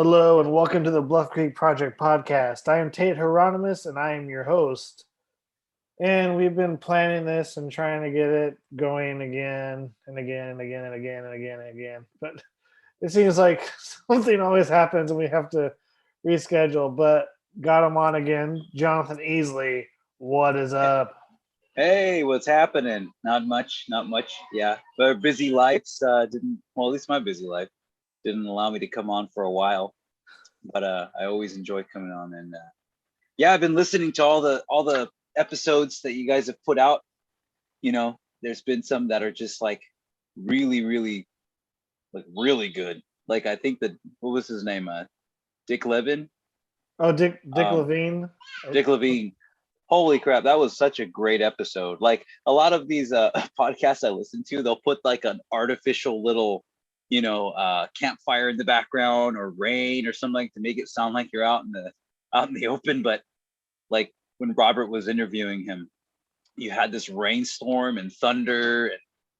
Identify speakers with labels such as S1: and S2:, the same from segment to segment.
S1: Hello and welcome to the Bluff Creek Project Podcast. I am Tate Hieronymus and I am your host. And we've been planning this and trying to get it going again and again and again and again and again and again. But it seems like something always happens and we have to reschedule. But got him on again, Jonathan Easley. What is up?
S2: Hey, what's happening? Not much. Yeah, but busy lives at least my busy life didn't allow me to come on for a while. But I always enjoy coming on, and yeah, I've been listening to all the episodes that you guys have put out. You know, there's been some that are just like really good. Like I think what was his name? Dick Levin.
S1: Oh, Dick Levine.
S2: Dick Levine. Holy crap, that was such a great episode. Like a lot of these podcasts I listen to, they'll put like an artificial little, campfire in the background or rain or something to make it sound like you're out in the open. But like when Robert was interviewing him, you had this rainstorm and thunder and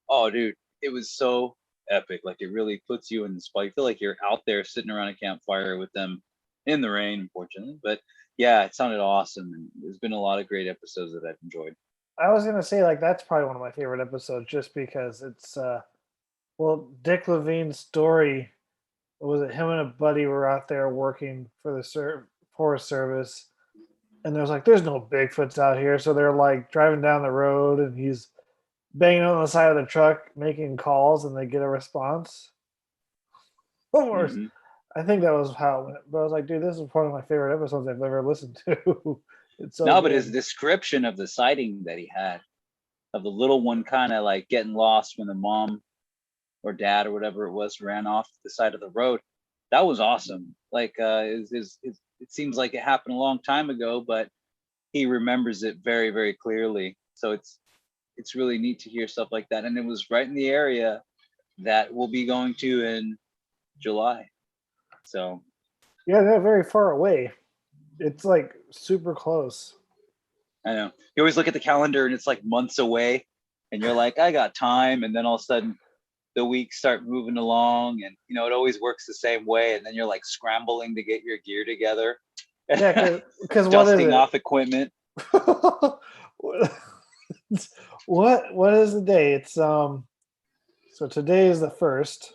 S2: oh dude, it was so epic. Like it really puts you in the spot. You feel like you're out there sitting around a campfire with them in the rain, unfortunately. But yeah, it sounded awesome, and there's been a lot of great episodes that I've enjoyed.
S1: I was gonna say like that's probably one of my favorite episodes, just because it's Dick Levine's story was it him and a buddy were out there working for the Forest Service, and there's no Bigfoots out here, so they're like driving down the road, and he's banging on the side of the truck making calls, and they get a response. Mm-hmm. I think that was how it went. But I was like, dude, this is one of my favorite episodes I've ever listened to. It's so
S2: good. But his description of the sighting that he had of the little one kind of like getting lost when the mom or dad or whatever it was ran off the side of the road, that was awesome. Like it seems like it happened a long time ago, but he remembers it very, very clearly. So it's really neat to hear stuff like that. And it was right in the area that we'll be going to in July. So
S1: yeah, they're very far away. It's like super close.
S2: I know. You always look at the calendar and it's like months away and you're like, I got time. And then all of a sudden the weeks start moving along and, it always works the same way. And then you're like scrambling to get your gear together.
S1: Yeah, because
S2: dusting off equipment.
S1: What is the day? It's so today is the 1st.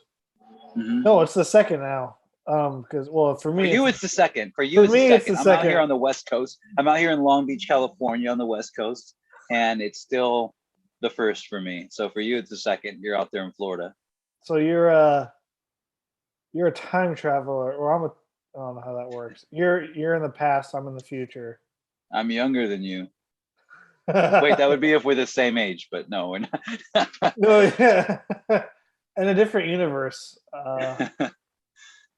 S1: Mm-hmm. No, it's the 2nd now. Because for
S2: you it's the 2nd. For you, it's the 2nd. I'm out here on the West Coast. I'm out here in Long Beach, California, on the West Coast, and it's still the 1st for me. So for you, it's the 2nd. You're out there in Florida.
S1: So you're a time traveler, or I don't know how that works. You're in the past. I'm in the future.
S2: I'm younger than you. Wait, that would be if we're the same age, but no, we're not.
S1: No, yeah, in a different universe.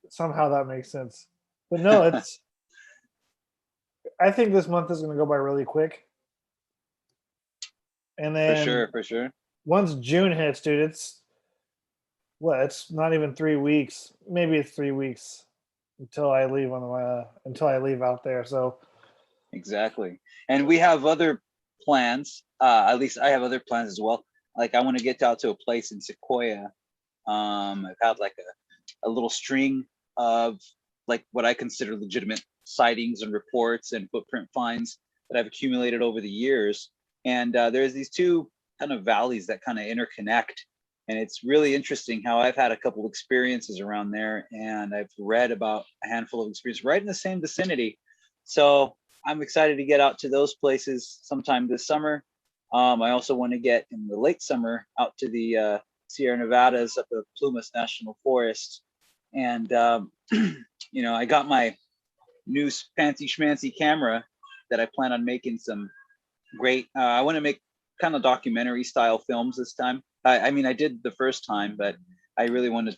S1: Somehow that makes sense, but no, I think this month is going to go by really quick, and then
S2: for sure.
S1: Once June hits, dude, it's not even 3 weeks. Maybe it's 3 weeks until I leave out there. So
S2: exactly, and we have other plans. At least I have other plans as well. Like I want to get out to a place in Sequoia. I've had like a little string of like what I consider legitimate sightings and reports and footprint finds that I've accumulated over the years. And there's these two kind of valleys that kind of interconnect. And it's really interesting how I've had a couple of experiences around there, and I've read about a handful of experiences right in the same vicinity. So I'm excited to get out to those places sometime this summer. I also want to get in the late summer out to the Sierra Nevadas up at Plumas National Forest. And, I got my new fancy schmancy camera that I plan on making some great, I want to make kind of documentary style films this time. I mean, I did the first time, but I really want to,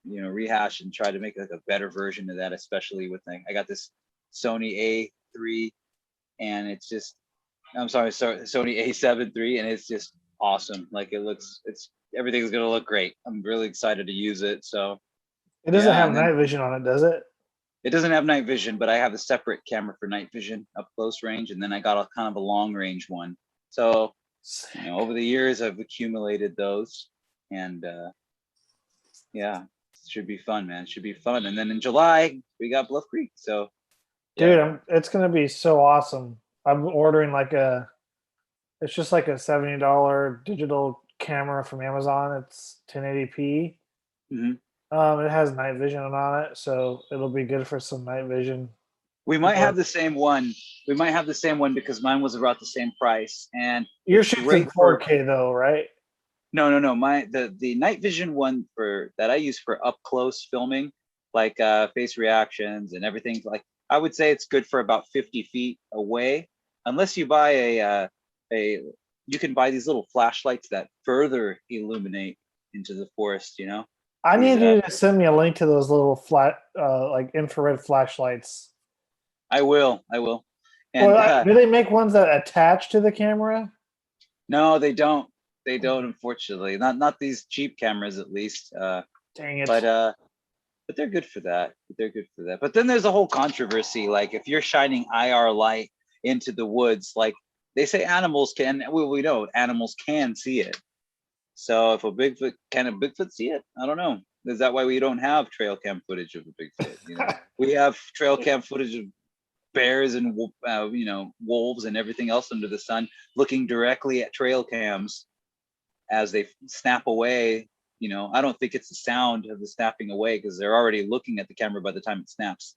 S2: rehash and try to make like a better version of that, especially with I got this Sony A3 and it's just, Sony A7 III, and it's just awesome. Like everything's going to look great. I'm really excited to use it. So
S1: it doesn't have night vision on it, does it?
S2: It doesn't have night vision, but I have a separate camera for night vision up close range, and then I got a kind of a long range one. So over the years, I've accumulated those, and Should be fun, man. Should be fun. And then in July we got Bluff Creek. So yeah.
S1: Dude, it's gonna be so awesome. I'm ordering it's just like a $70 digital camera from Amazon. It's 1080p.
S2: Hmm.
S1: It has night vision on it, so it'll be good for some night vision.
S2: We might have the same one. We might have the same one because mine was about the same price. And
S1: you're shooting 4K though, right?
S2: No. The night vision one that I use for up close filming, like face reactions and everything. Like I would say it's good for about 50 feet away, unless you buy you can buy these little flashlights that further illuminate into the forest.
S1: I need you to send me a link to those little like infrared flashlights.
S2: I will. And
S1: do they make ones that attach to the camera?
S2: No, they don't. They don't, unfortunately. Not these cheap cameras, at least.
S1: Dang it!
S2: But they're good for that. But then there's a whole controversy. Like if you're shining IR light into the woods, like they say animals can. We know animals can see it. So if can a Bigfoot see it? I don't know. Is that why we don't have trail cam footage of a Bigfoot? We have trail cam footage of bears and wolves and everything else under the sun looking directly at trail cams as they snap away. I don't think it's the sound of the snapping away because they're already looking at the camera by the time it snaps.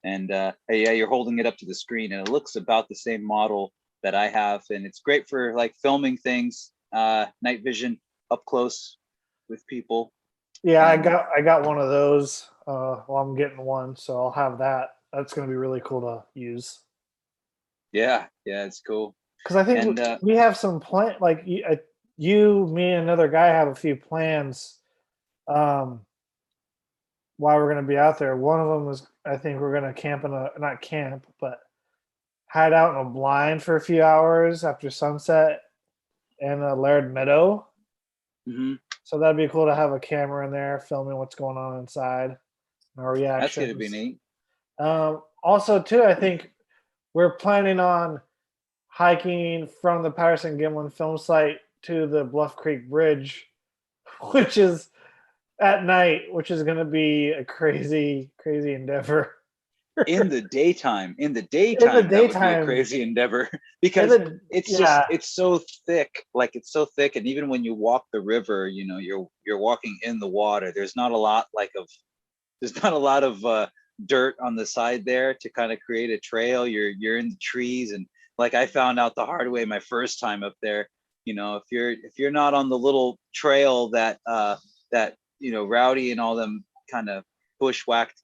S2: And you're holding it up to the screen and it looks about the same model that I have, and it's great for like filming things, night vision up close with people.
S1: Yeah, I got one of those. Well, I'm getting one, so I'll have that. That's going to be really cool to use.
S2: Yeah, it's cool.
S1: Because I think we have some plan. Like you, me, and another guy have a few plans. While we're going to be out there, one of them is I think we're going to not camp, but hide out in a blind for a few hours after sunset in a Laird Meadow.
S2: Mm-hmm.
S1: So that'd be cool to have a camera in there filming what's going on inside. Our reactions.
S2: That's going to be neat.
S1: Also, too, I think we're planning on hiking from the Patterson-Gimlin film site to the Bluff Creek Bridge, which is at night, which is going to be a crazy, crazy endeavor.
S2: In the daytime, that would be a crazy endeavor because it's so thick. Like it's so thick, and even when you walk the river, you're walking in the water. There's not a lot of dirt on the side there to kind of create a trail. You're in the trees, and like I found out the hard way my first time up there. If you're not on the little trail that Rowdy and all them kind of bushwhacked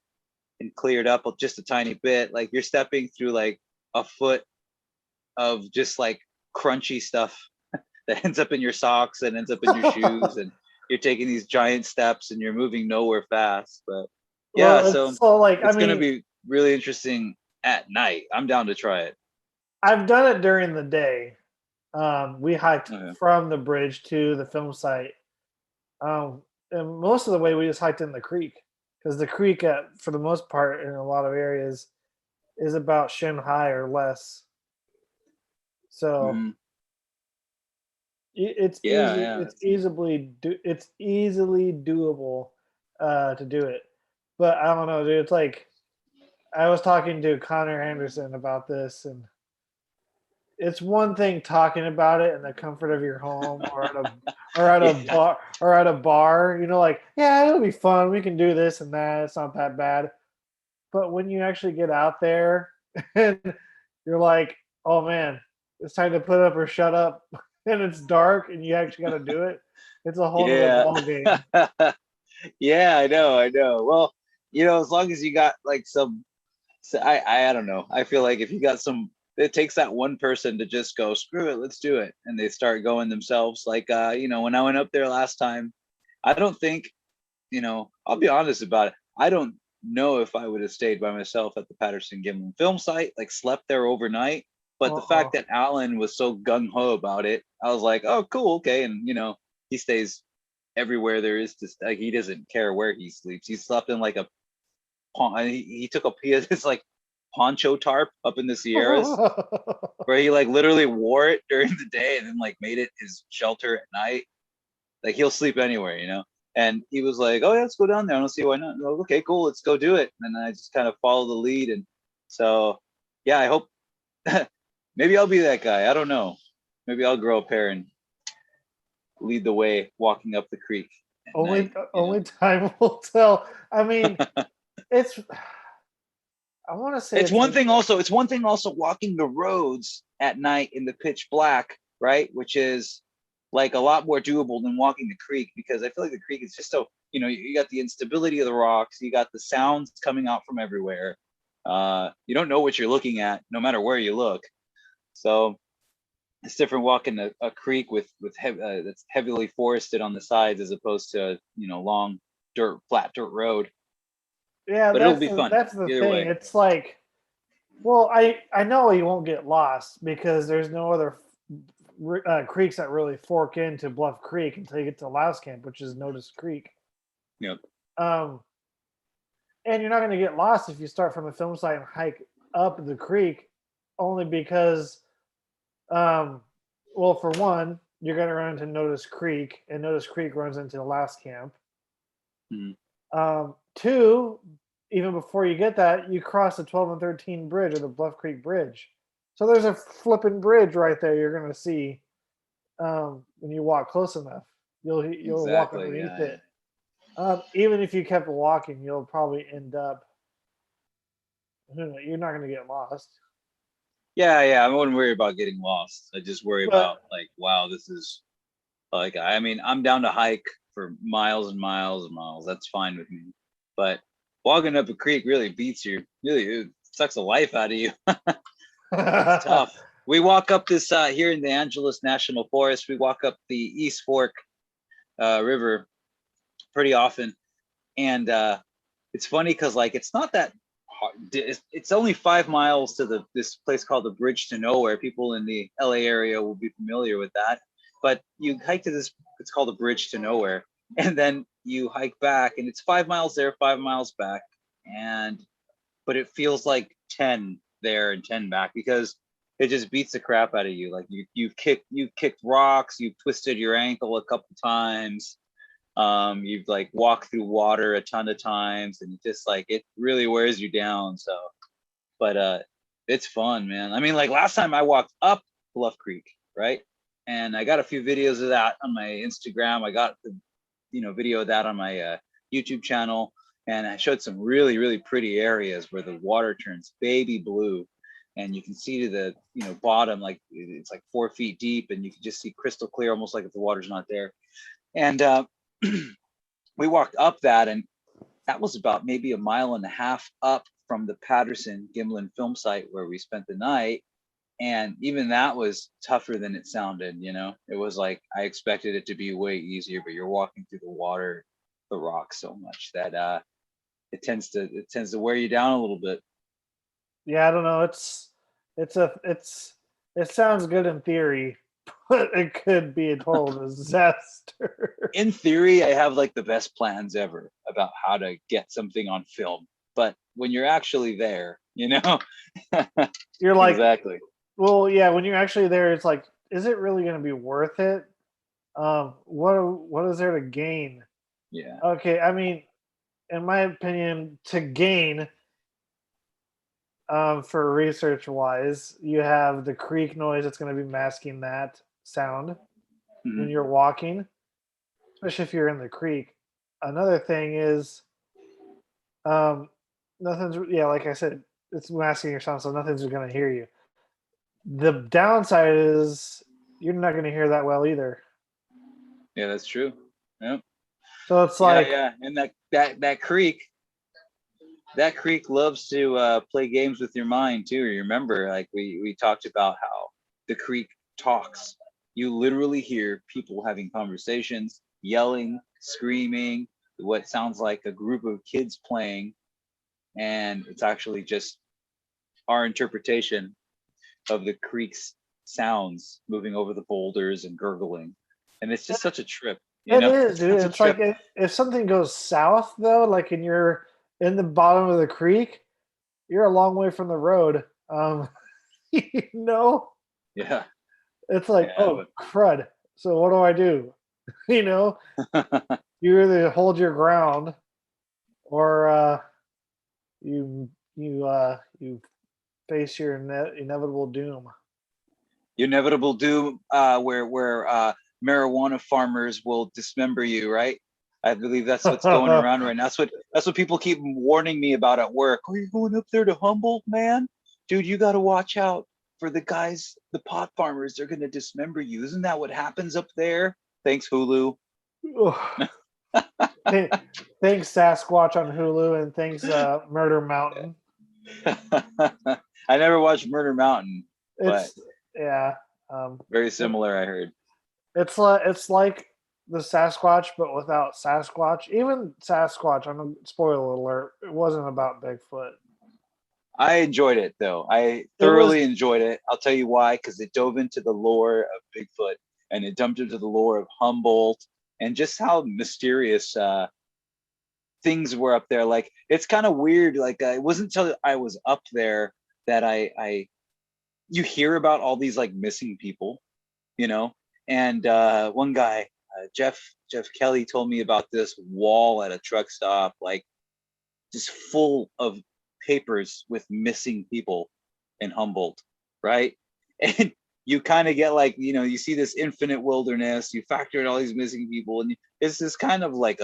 S2: and cleared up just a tiny bit, like you're stepping through like a foot of just like crunchy stuff that ends up in your socks and ends up in your shoes, and you're taking these giant steps and you're moving nowhere fast. But it's going to be really interesting at night. I'm down to try it.
S1: I've done it during the day. We hiked from the bridge to the film site, and most of the way we just hiked in the creek. Because the creek, for the most part, in a lot of areas, is about shin high or less. So it's easily doable to do it. But I don't know, dude. It's like I was talking to Connor Anderson about this, and it's one thing talking about it in the comfort of your home or at a bar, like, yeah, it'll be fun. We can do this and that. It's not that bad. But when you actually get out there and you're like, oh man, it's time to put up or shut up, and it's dark and you actually got to do it. It's a whole other ball game.
S2: Yeah, I know. Well, as long as you got like I don't know. I feel like if you got it takes that one person to just go, screw it, let's do it. And they start going themselves. Like, when I went up there last time, I don't think, I'll be honest about it. I don't know if I would have stayed by myself at the Patterson-Gimlin film site, like slept there overnight. But the fact that Alan was so gung-ho about it, I was like, oh, cool, okay. And, he stays everywhere there is to stay. He doesn't care where he sleeps. He slept in like he took this like poncho tarp up in the Sierras where he like literally wore it during the day and then like made it his shelter at night. Like he'll sleep anywhere, And he was like, "Oh yeah, let's go down there. I don't see why not." Like, okay, cool, let's go do it. And I just kind of follow the lead. And so, yeah, I hope maybe I'll be that guy. I don't know. Maybe I'll grow a pair and lead the way walking up the creek at night.
S1: Only time will tell. I mean, it's. I want to say
S2: It's one thing also. It's one thing also walking the roads at night in the pitch black, right? Which is like a lot more doable than walking the creek, because I feel like the creek is just so, you got the instability of the rocks, you got the sounds coming out from everywhere. You don't know what you're looking at, no matter where you look. So it's different walking a creek that's heavily forested on the sides as opposed to long flat dirt road.
S1: Yeah,
S2: But it'll be fun.
S1: That's the
S2: either
S1: thing.
S2: way.
S1: It's like, well, I know you won't get lost because there's no other creeks that really fork into Bluff Creek until you get to Louse Camp, which is Notice Creek.
S2: Yep.
S1: And you're not going to get lost if you start from the film site and hike up the creek, only because, well, for one, you're going to run into Notice Creek, and Notice Creek runs into the Louse Camp.
S2: Mm-hmm.
S1: Two, even before you get that, you cross the 12 and 13 bridge, or the Bluff Creek Bridge. So there's a flipping bridge right there you're going to see when you walk close enough. You'll walk underneath it. Even if you kept walking, you'll probably end up, you're not going to get lost.
S2: Yeah, I wouldn't worry about getting lost. I just worry about like, wow, this is like, I mean, I'm down to hike for miles and miles and miles. That's fine with me. But walking up a creek really beats you. Really, it sucks the life out of you. It's tough. We walk up this here in the Angeles National Forest. We walk up the East Fork River pretty often, and it's funny because like it's not that hard. It's only 5 miles to this place called the Bridge to Nowhere. People in the LA area will be familiar with that. But you hike to this. It's called the Bridge to Nowhere, and then you hike back, and it's 5 miles there, 5 miles back, but it feels like 10 there and 10 back because it just beats the crap out of you. Like you've kicked rocks, you've twisted your ankle a couple times, you've like walked through water a ton of times, and just like it really wears you down. So, but it's fun, man. I mean, like last time I walked up Bluff Creek, right? And I got a few videos of that on my Instagram. I got the video of that on my YouTube channel, and I showed some really, really pretty areas where the water turns baby blue, and you can see to the bottom, like it's like 4 feet deep, and you can just see crystal clear, almost like if the water's not there. And we walked up that, and that was about maybe 1.5 miles up from the Patterson Gimlin film site where we spent the night. And even that was tougher than it sounded. It was like I expected it to be way easier, but you're walking through the water, the rocks so much that it tends to wear you down a little bit.
S1: Yeah, I don't know. It sounds good in theory, but it could be a total disaster.
S2: In theory, I have like the best plans ever about how to get something on film, but when you're actually there,
S1: you're like,
S2: exactly.
S1: Well, yeah, when you're actually there, it's like, is it really going to be worth it? What is there to gain?
S2: Yeah.
S1: Okay, I mean, in my opinion, to gain, for research wise, you have the creek noise that's going to be masking that sound when you're walking, especially if you're in the creek. Another thing is, like I said, it's masking your sound, so nothing's going to hear you. The downside is you're not going to hear that well either.
S2: Yeah, that's true. Yep.
S1: So it's like,
S2: and that creek loves to play games with your mind too. You remember, like we talked about how the creek talks. You literally hear people having conversations, yelling, screaming, what sounds like a group of kids playing, and it's actually just our interpretation of the creek's sounds moving over the boulders and gurgling. And it's just such a trip.
S1: It is, dude. It's like if something goes south though, like and you're in the bottom of the creek, you're a long way from the road.
S2: Yeah.
S1: It's like, crud. So what do I do? you either hold your ground or you face your inevitable doom.
S2: Your inevitable doom, where marijuana farmers will dismember you, right? I believe that's what's going around right now. That's what people keep warning me about at work. Are you going up there to Humboldt, man? Dude, you got to watch out for the guys, the pot farmers. They're going to dismember you. Isn't that what happens up there? Thanks, Hulu.
S1: Thanks Sasquatch on Hulu, and thanks Murder Mountain.
S2: I never watched Murder Mountain, but very similar, I heard.
S1: It's like the Sasquatch, but without Sasquatch. Even Sasquatch, I'm a spoiler alert, it wasn't about Bigfoot.
S2: I enjoyed it though. I thoroughly enjoyed it. I'll tell you why, because it dove into the lore of Bigfoot, and it dumped into the lore of Humboldt, and just how mysterious things were up there. Like, it's kind of weird. Like, it wasn't until I was up there that you hear about all these like missing people, you know. And one guy, Jeff Kelly, told me about this wall at a truck stop, like just full of papers with missing people in Humboldt, right? And you kind of get like, you know, you see this infinite wilderness, you factor in all these missing people, and there's this kind of like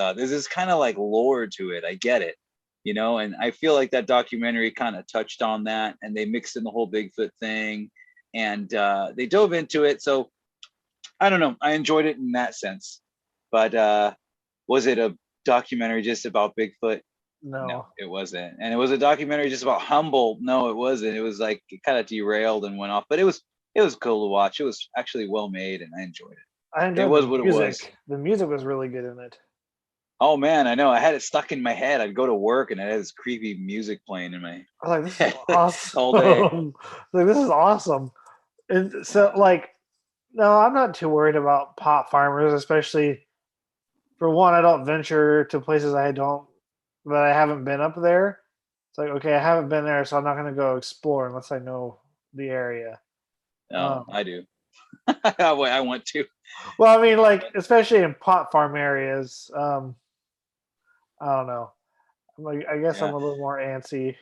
S2: lore to it. I get it, you know, and I feel like that documentary kind of touched on that, and they mixed in the whole Bigfoot thing, and they dove into it. So I don't know, I enjoyed it in that sense. But was it a documentary just about Bigfoot? No, it wasn't. And it was a documentary just about Humboldt. No, it wasn't. It was like, it kind of derailed and went off, but it was cool to watch. It was actually well made, and I enjoyed it. It was what it was.
S1: The music was really good in it.
S2: Oh man, I know. I had it stuck in my head. I'd go to work and I had this creepy music playing in my
S1: I was like, this is awesome.
S2: all day.
S1: Like, this is awesome. And so, like, no, I'm not too worried about pot farmers, especially for one, I don't venture to places I haven't been up there. It's like, okay, I haven't been there, so I'm not going to go explore unless I know the area.
S2: No, I do. I want to.
S1: Well, I mean, like, especially in pot farm areas, I don't know. I guess I'm a little more antsy.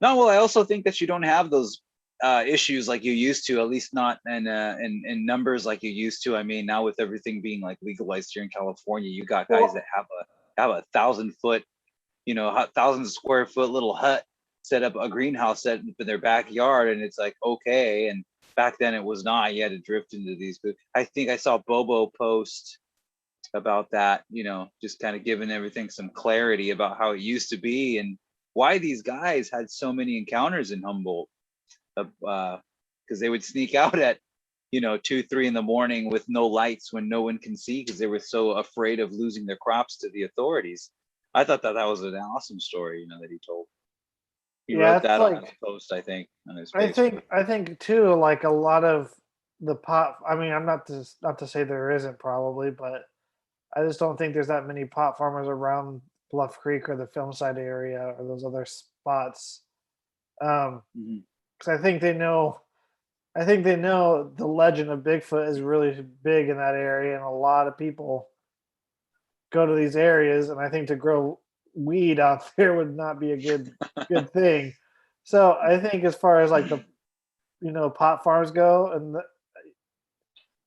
S2: No, well, I also think that you don't have those issues like you used to, at least not in numbers like you used to. I mean, now with everything being like legalized here in California, you got guys that have a 1,000 foot, you know, 1,000 square foot little hut, set up a greenhouse set in their backyard, and it's like, okay. And back then it was not. You had to drift into these. But I think I saw Bobo post about that, you know, just kind of giving everything some clarity about how it used to be and why these guys had so many encounters in Humboldt. Because they would sneak out at, you know, 2-3 in the morning with no lights when no one can see, because they were so afraid of losing their crops to the authorities. I thought that was an awesome story, you know, that he told. He wrote that on his post, I think, on his Facebook.
S1: I think too, like a lot of the pot. I mean, I'm not to say there isn't probably, but I just don't think there's that many pot farmers around Bluff Creek or the Filmside area or those other spots. Because I think they know the legend of Bigfoot is really big in that area, and a lot of people go to these areas, and I think to grow weed out there would not be a good thing. So I think as far as like the, you know, pot farms go, and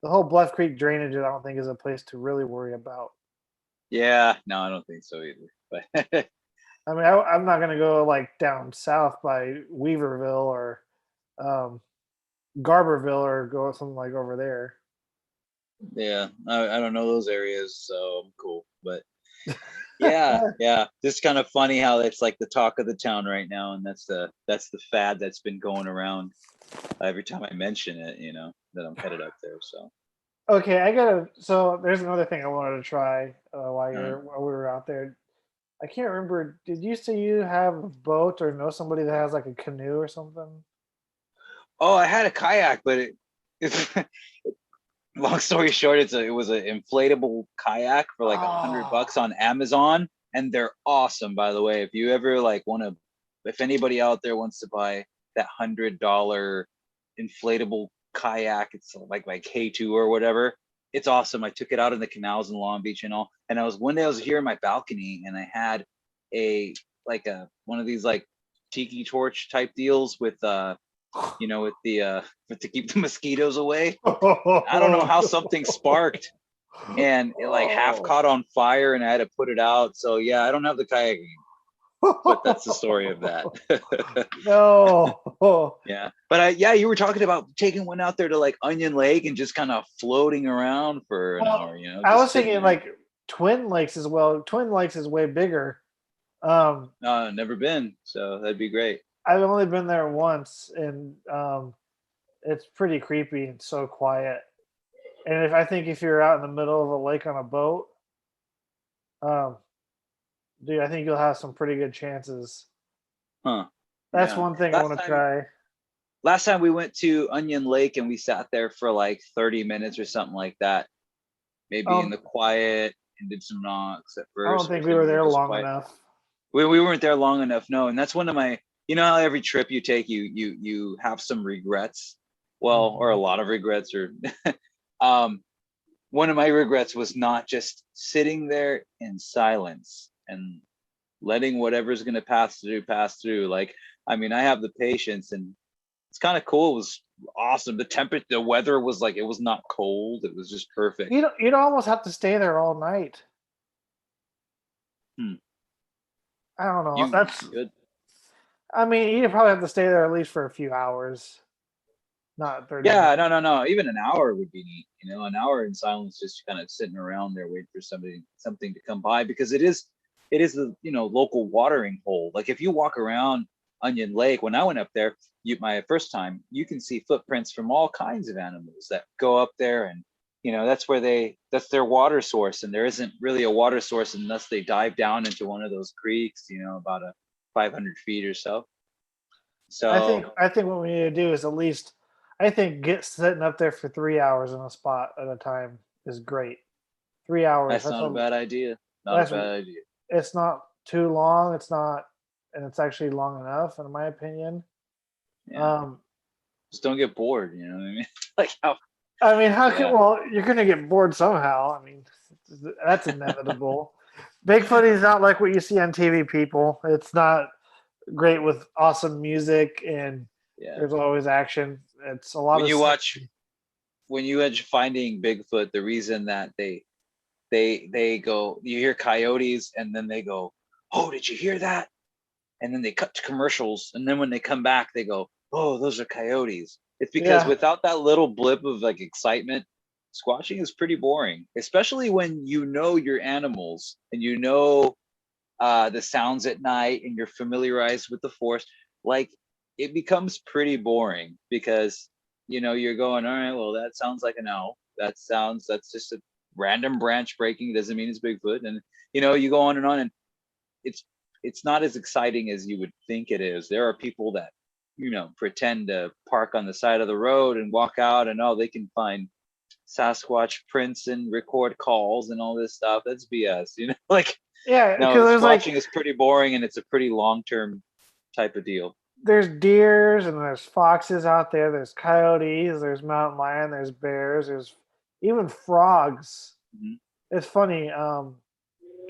S1: the whole Bluff Creek drainage, I don't think is a place to really worry about.
S2: Yeah, no, I don't think so either. But
S1: I mean, I'm not going to go like down south by Weaverville or Garberville or go something like over there.
S2: Yeah, I don't know those areas, so I'm cool. But yeah, just kind of funny how it's like the talk of the town right now, and that's the fad that's been going around every time I mention it, you know, that I'm headed up there. So
S1: okay, so there's another thing I wanted to try while we were out there. I can't remember, did you say you have a boat or know somebody that has like a canoe or something?
S2: Oh, I had a kayak, but it's long story short, it was an inflatable kayak for like $100 on Amazon, and they're awesome, by the way. If you ever like if anybody out there wants to buy that $100 inflatable kayak, it's like my K2 or whatever, it's awesome. I took it out in the canals in Long Beach and all. And one day I was here in my balcony and I had one of these like tiki torch type deals with with the to keep the mosquitoes away. I don't know how something sparked and it like half caught on fire and I had to put it out. So yeah, I don't have the kayak anymore, but that's the story of that.
S1: No.
S2: Yeah, but you were talking about taking one out there to like Onion Lake and just kind of floating around for an hour.
S1: I was thinking like Twin Lakes as well. Twin Lakes is way bigger.
S2: No, never been, so that'd be great.
S1: I've only been there once, and it's pretty creepy and so quiet. And I think if you're out in the middle of a lake on a boat, dude, I think you'll have some pretty good chances.
S2: Huh.
S1: That's one thing I want to try.
S2: Last time we went to Onion Lake and we sat there for like 30 minutes or something like that. Maybe in the quiet and did some knocks at first.
S1: I don't think we were there long enough.
S2: We weren't there long enough, no. And that's one of my, how every trip you take, you have some regrets. Well, or a lot of regrets, or one of my regrets was not just sitting there in silence and letting whatever's going to pass through. Like, I mean, I have the patience and it's kind of cool. It was awesome. The weather was like, it was not cold. It was just perfect.
S1: You'd almost have to stay there all night. I don't know. That's
S2: good.
S1: I mean, you'd probably have to stay there at least for a few hours. Not 30
S2: Yeah,
S1: minutes.
S2: no. Even an hour would be neat. An hour in silence, just kind of sitting around there waiting for something to come by, because it is the local watering hole. Like if you walk around Onion Lake, when I went up there, my first time, you can see footprints from all kinds of animals that go up there, and that's their water source, and there isn't really a water source unless they dive down into one of those creeks, about 500 feet or so. So
S1: I think what we need to do is at least, I think sitting up there for 3 hours in a spot at a time is great. 3 hours.
S2: That's not a bad idea.
S1: It's not too long. It's not, and it's actually long enough, in my opinion.
S2: Yeah. Just don't get bored. You know what I mean? Like how?
S1: I mean, well, you're gonna get bored somehow. I mean, that's inevitable. Bigfoot is not like what you see on TV, people. It's not great with awesome music and there's always action. It's a lot
S2: when you watch Finding Bigfoot, the reason that they go, you hear coyotes and then they go, oh, did you hear that? And then they cut to commercials, and then when they come back, they go, oh, those are coyotes. It's because without that little blip of like excitement, squatching is pretty boring, especially when you know your animals and the sounds at night and you're familiarized with the forest. Like, it becomes pretty boring because you're going, all right, well, that sounds like an owl. That's just a random branch breaking. It doesn't mean it's Bigfoot. And you go on, and it's not as exciting as you would think it is. There are people that pretend to park on the side of the road and walk out, and they can find Sasquatch prints and record calls and all this stuff. That's BS. Like,
S1: because
S2: squatching is pretty boring, and it's a pretty long-term type of deal.
S1: There's deers and there's foxes out there. There's coyotes. There's mountain lion. There's bears. There's even frogs. Mm-hmm. It's funny. Can't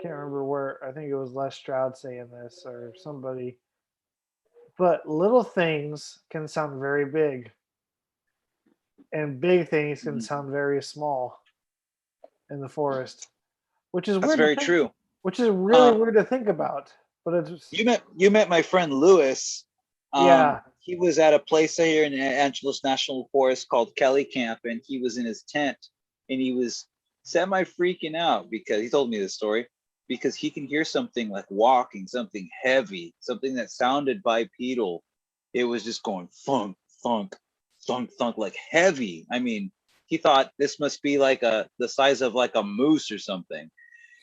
S1: remember where. I think it was Les Stroud saying this or somebody. But little things can sound very big, and big things can sound very small in the forest, which is weird.
S2: That's very true.
S1: Which is really weird to think about. But it's
S2: you met my friend Lewis. He was at a place here in Angeles National Forest called Kelly Camp, and he was in his tent, and he was semi freaking out because he told me this story, because he can hear something like walking, something heavy, something that sounded bipedal. It was just going thunk, thunk, thunk, thunk, like heavy. I mean, he thought this must be like the size of like a moose or something.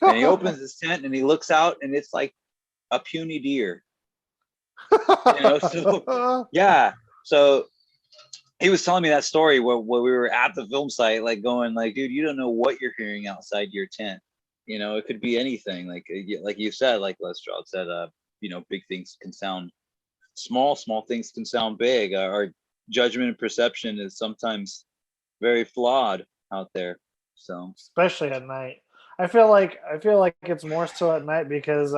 S2: And he opens his tent and he looks out, and it's like a puny deer. So he was telling me that story where we were at the film site, like going like, dude, you don't know what you're hearing outside your tent. It could be anything. Like you said, like Les Stroud said, big things can sound small things can sound big. Our judgment and perception is sometimes very flawed out there. So
S1: especially at night. I feel like it's more so at night because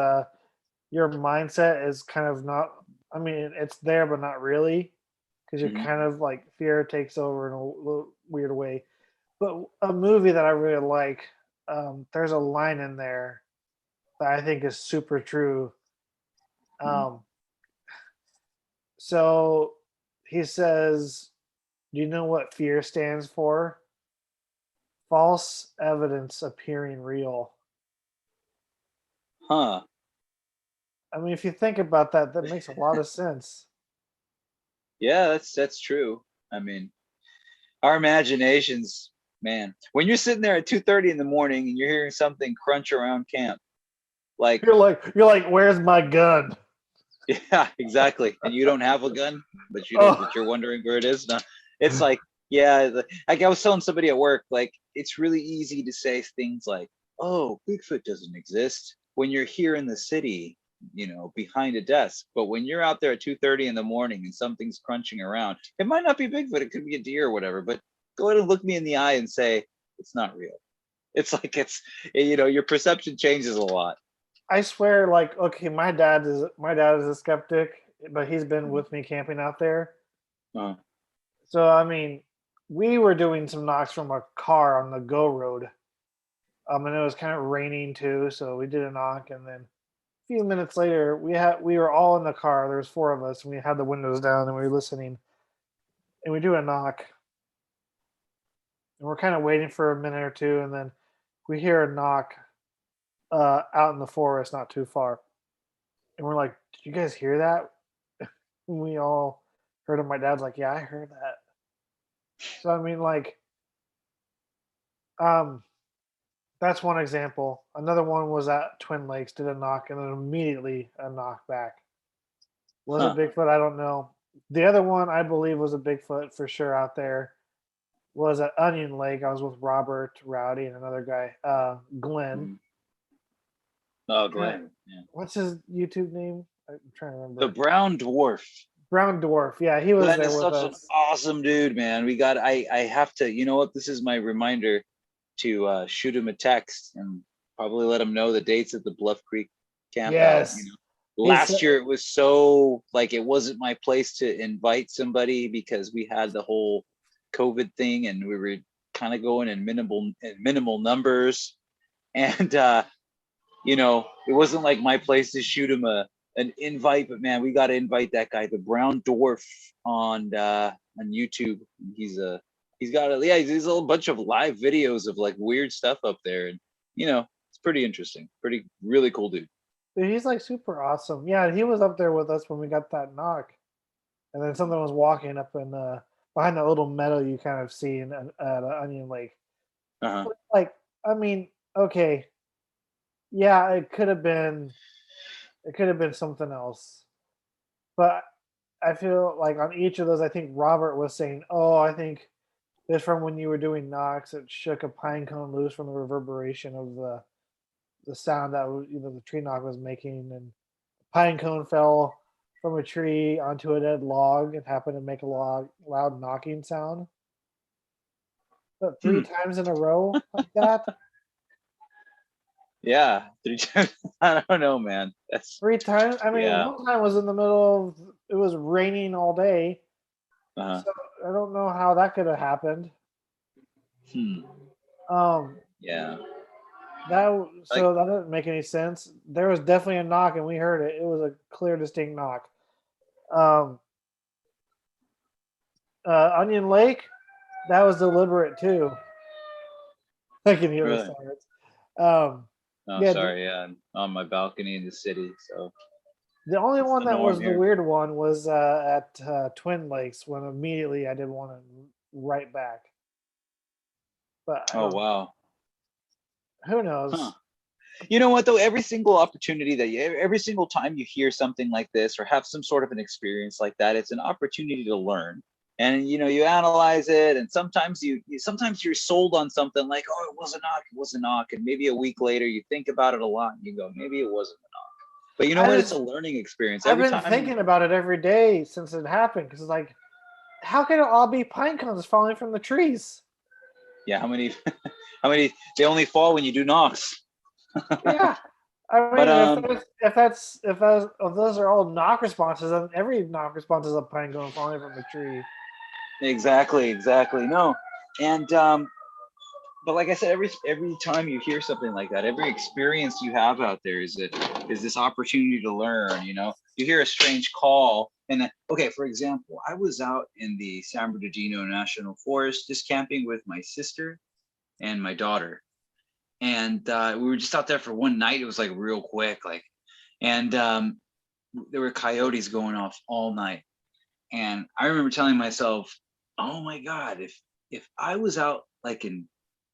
S1: your mindset is kind of not. I mean, it's there, but not really, because you're
S2: mhm.
S1: kind of like fear takes over in a little weird way. But a movie that I really like, there's a line in there that I think is super true.
S2: Mhm.
S1: Um, so he says, "Do you know what fear stands for? False evidence appearing real."
S2: Huh.
S1: I mean, if you think about that, that makes a lot of sense.
S2: Yeah, that's true. I mean, our imaginations, man. When you're sitting there at 2:30 in the morning and you're hearing something crunch around camp, like,
S1: You're like, "Where's my gun?"
S2: yeah, exactly. And you don't have a gun, but
S1: Oh,
S2: you're wondering where it is. No, it's like, yeah, like I was telling somebody at work, like it's really easy to say things like, "Oh, Bigfoot doesn't exist," when you're here in the city, behind a desk. But when you're out there at 2:30 in the morning and something's crunching around, it might not be Bigfoot. It could be a deer or whatever. But go ahead and look me in the eye and say it's not real. It's like your perception changes a lot.
S1: I swear, like, okay, my dad is a skeptic, but he's been with me camping out there.
S2: Uh,
S1: So I mean, we were doing some knocks from a car on the go road, and it was kind of raining too, so we did a knock, and then a few minutes later, we were all in the car. There was four of us, and we had the windows down, and we were listening, and we do a knock, and we're kind of waiting for a minute or two, and then we hear a knock out in the forest, not too far, and we're like, "Did you guys hear that?" And we all heard it. My dad's like, "Yeah, I heard that." So I mean, like, um, that's one example. Another one was at Twin Lakes, did a knock, and then immediately a knock back. Was it
S2: huh.
S1: Bigfoot? I don't know. The other one I believe was a Bigfoot for sure out there was at Onion Lake. I was with Robert, Rowdy, and another guy, Glenn.
S2: Mhm. Oh,
S1: Uh,
S2: Glenn. Yeah.
S1: what's his YouTube name? I'm trying to
S2: The
S1: remember.
S2: brown dwarf.
S1: Brown Dwarf. Yeah, he was
S2: Glenn
S1: there
S2: is
S1: with
S2: such an
S1: us.
S2: awesome dude, man. I have to, you know what? This is my reminder to shoot him a text and probably let him know the dates at the Bluff Creek camp out.
S1: Yes. He's
S2: Last year it was so like it wasn't my place to invite somebody because we had the whole COVID thing and we were kind of going in minimal numbers. And it wasn't like my place to shoot him an invite, but man, we got to invite that guy, the brown dwarf, on YouTube. He's got he's a bunch of live videos of like weird stuff up there, and it's pretty interesting, pretty really cool dude.
S1: he's like super awesome. Yeah, he was up there with us when we got that knock, and then something was walking up in behind that little meadow you kind of see at Onion Lake.
S2: Uh-huh.
S1: Like, I mean, okay, yeah, it could have been something else, but I feel like on each of those, I think Robert was saying, "Oh, I think it's from when you were doing knocks. It shook a pine cone loose from the reverberation of the sound that the tree knock was making, and pine cone fell from a tree onto a dead log and happened to make a loud knocking sound. But three
S2: Hmm.
S1: times in a row like that,
S2: Yeah, I don't know, man. That's
S1: three times. I mean,
S2: yeah.
S1: one time was in the middle of it was raining all day,
S2: Uh-huh.
S1: so I don't know how that could have happened.
S2: Hmm.
S1: Um,
S2: Yeah. Like
S1: so that doesn't make any sense. There was definitely a knock, and we heard it. It was a clear, distinct knock. Um, Onion Lake, that was deliberate too. I can hear the
S2: really.
S1: sirens. Um,
S2: Oh,
S1: yeah,
S2: sorry. Yeah, I'm on my balcony in the city, so
S1: the only
S2: that's
S1: one
S2: the
S1: that
S2: norm
S1: was the
S2: here.
S1: weird one was at Twin Lakes when immediately I did want to right back, but I
S2: Oh,
S1: don't know.
S2: wow.
S1: Who
S2: Huh.
S1: knows?
S2: You know what though? Every single opportunity every single time you hear something like this or have some sort of an experience like that, it's an opportunity to learn. And you analyze it, and sometimes sometimes you're sold on something like, oh, it was a knock, and maybe a week later you think about it a lot and you go, maybe it wasn't a knock. But you know
S1: I
S2: what? It's
S1: just
S2: a learning experience.
S1: I've
S2: Every
S1: been
S2: time
S1: thinking about it every day since it happened because like, how can it all be pine cones falling from the trees?
S2: Yeah, how many how many they only fall when you do knocks.
S1: Yeah. I
S2: But
S1: mean, if those are all knock responses, then every knock response is a pine cone falling from a tree.
S2: exactly. No. And but like I said, every time you hear something like that, every experience you have out there is this opportunity to learn. You hear a strange call, and then, okay, for example, I was out in the San Bernardino National Forest just camping with my sister and my daughter, and we were just out there for one night. It was like real quick, and there were coyotes going off all night, and I remember telling myself, "Oh my God, if I was out like in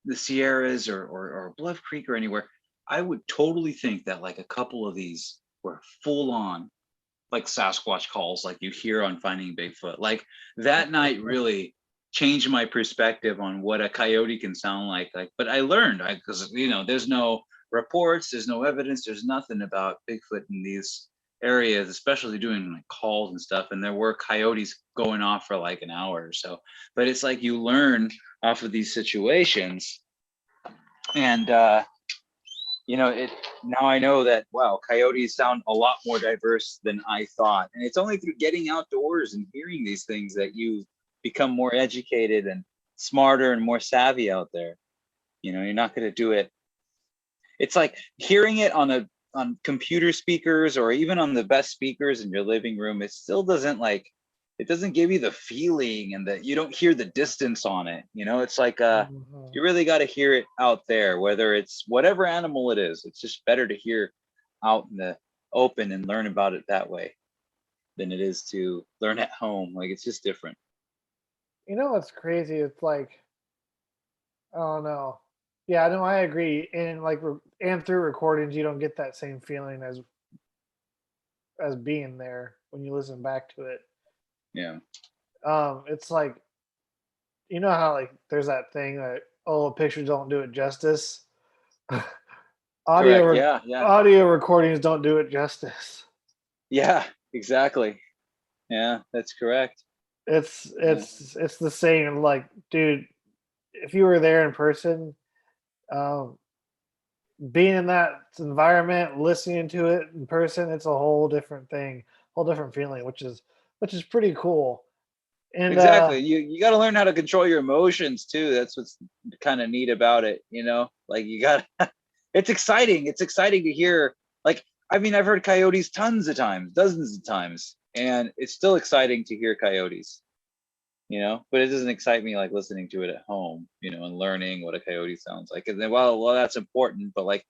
S2: the Sierras or Bluff Creek or anywhere, I would totally think that like a couple of these were full on like Sasquatch calls like you hear on Finding Bigfoot." Like that night really changed my perspective on what a coyote can sound like. But I learned, because there's no reports, there's no evidence, there's nothing about Bigfoot in these areas, especially doing like calls and stuff. And there were coyotes going off for like an hour or so. But it's like you learn off of these situations, and now I know that, wow, coyotes sound a lot more diverse than I thought. And it's only through getting outdoors and hearing these things that you become more educated and smarter and more savvy out there. You're not going to do it. It's like hearing it on computer speakers or even on the best speakers in your living room. It doesn't give you the feeling, and that you don't hear the distance on it. It's like you really got to hear it out there, whether it's whatever animal it is. It's just better to hear out in the open and learn about it that way than it is to learn at home. Like, it's just different.
S1: You know what's crazy? It's like, oh no, yeah, no, I agree. And and through recordings, you don't get that same feeling as being there when you listen back to it.
S2: Yeah.
S1: It's like, you know how like there's that thing that, oh, pictures don't do it justice.
S2: Correct. Yeah.
S1: Audio recordings don't do it justice.
S2: Yeah, exactly. Yeah, that's correct.
S1: It's the same. Like, dude, if you were there in person, um, being in that environment, listening to it in person, it's a whole different thing, whole different feeling, which is pretty cool. And
S2: Exactly. You got to learn how to control your emotions too. That's what's kind of neat about it, Like you got it's exciting. It's exciting to hear. Like, I mean, I've heard coyotes tons of times, dozens of times, and it's still exciting to hear coyotes, but it doesn't excite me like listening to it at home, and learning what a coyote sounds like. And then, well, that's important, but like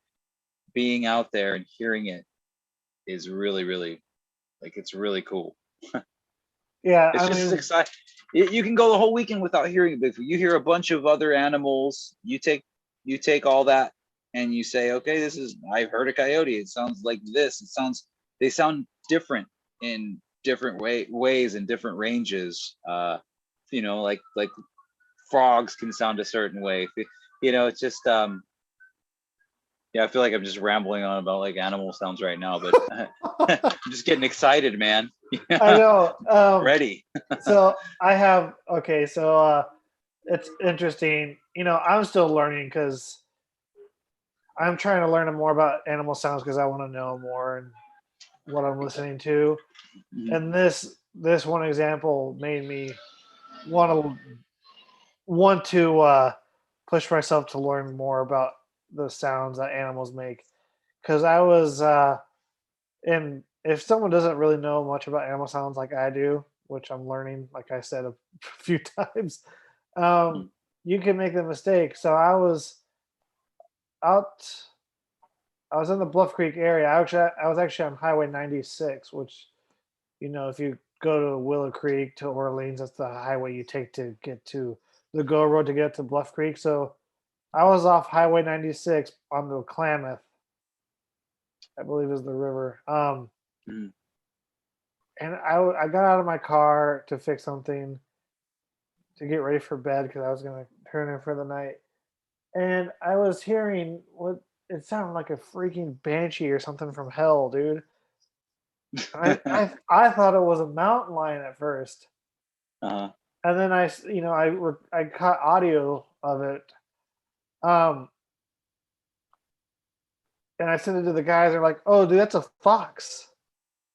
S2: being out there and hearing it is really, really, like, it's really cool.
S1: yeah,
S2: It's
S1: I
S2: just
S1: mean,
S2: exciting. You can go the whole weekend without hearing a Bigfoot. You hear a bunch of other animals. You take all that and you say, okay, I've heard a coyote. It sounds like this. They sound different in different ways and different ranges. Like frogs can sound a certain way. It's just yeah, I feel like I'm just rambling on about like animal sounds right now, but I'm just getting excited, man.
S1: I know.
S2: Ready.
S1: So I have okay. So it's interesting. I'm still learning because I'm trying to learn more about animal sounds because I want to know more and what I'm listening to.
S2: Mhm.
S1: And this one example made me want to push myself to learn more about the sounds that animals make. Because I was and if someone doesn't really know much about animal sounds like I do, which I'm learning, like I said a few times, um,
S2: Mhm.
S1: you can make the mistake. So out. I was in the Bluff Creek area. I was actually on Highway 96, which, if you go to Willow Creek to Orleans, that's the highway you take to get to the Go Road to get to Bluff Creek. So I was off Highway 96 on the Klamath, I believe is the river.
S2: Mhm.
S1: And I got out of my car to fix something to get ready for bed because I was gonna turn in for the night. And I was hearing what it sounded like a freaking banshee or something from hell, dude. I thought it was a mountain lion at first.
S2: Uh-huh.
S1: and then I caught audio of it, um, and I sent it to the guys. They're like, "Oh, dude, that's a fox."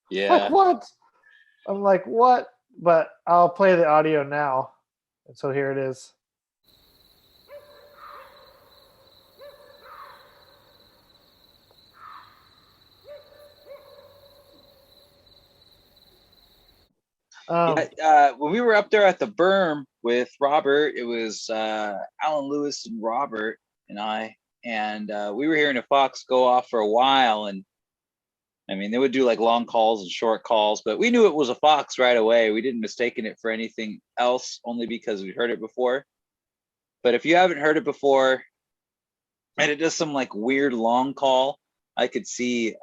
S1: Like
S2: Yeah.
S1: what? I'm like, what? But I'll play the audio now. And so here it is.
S2: When we were up there at the berm with Robert, it was Alan Lewis and Robert and I, and we were hearing a fox go off for a while. And I mean, they would do like long calls and short calls, but we knew it was a fox right away. We didn't mistaken it for anything else, only because we heard it before. But if you haven't heard it before, and it does some like weird long call, I could see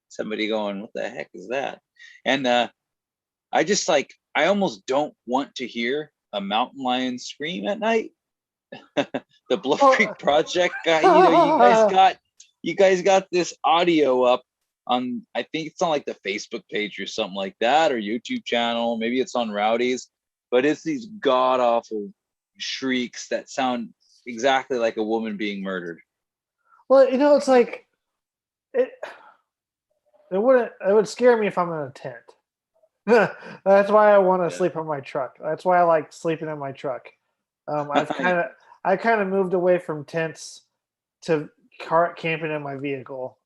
S2: somebody going, "What the heck is that?" And I almost don't want to hear a mountain lion scream at night. The Bluff Creek Project, you guys got this audio up on, I think it's on like the Facebook page or something like that, or YouTube channel. Maybe it's on Rowdy's, but it's these god awful shrieks that sound exactly like a woman being murdered.
S1: Well, it's like it would scare me if I'm in a tent. That's why I want to sleep on my truck. That's why I like sleeping in my truck. I kind of moved away from tents to camping in my vehicle.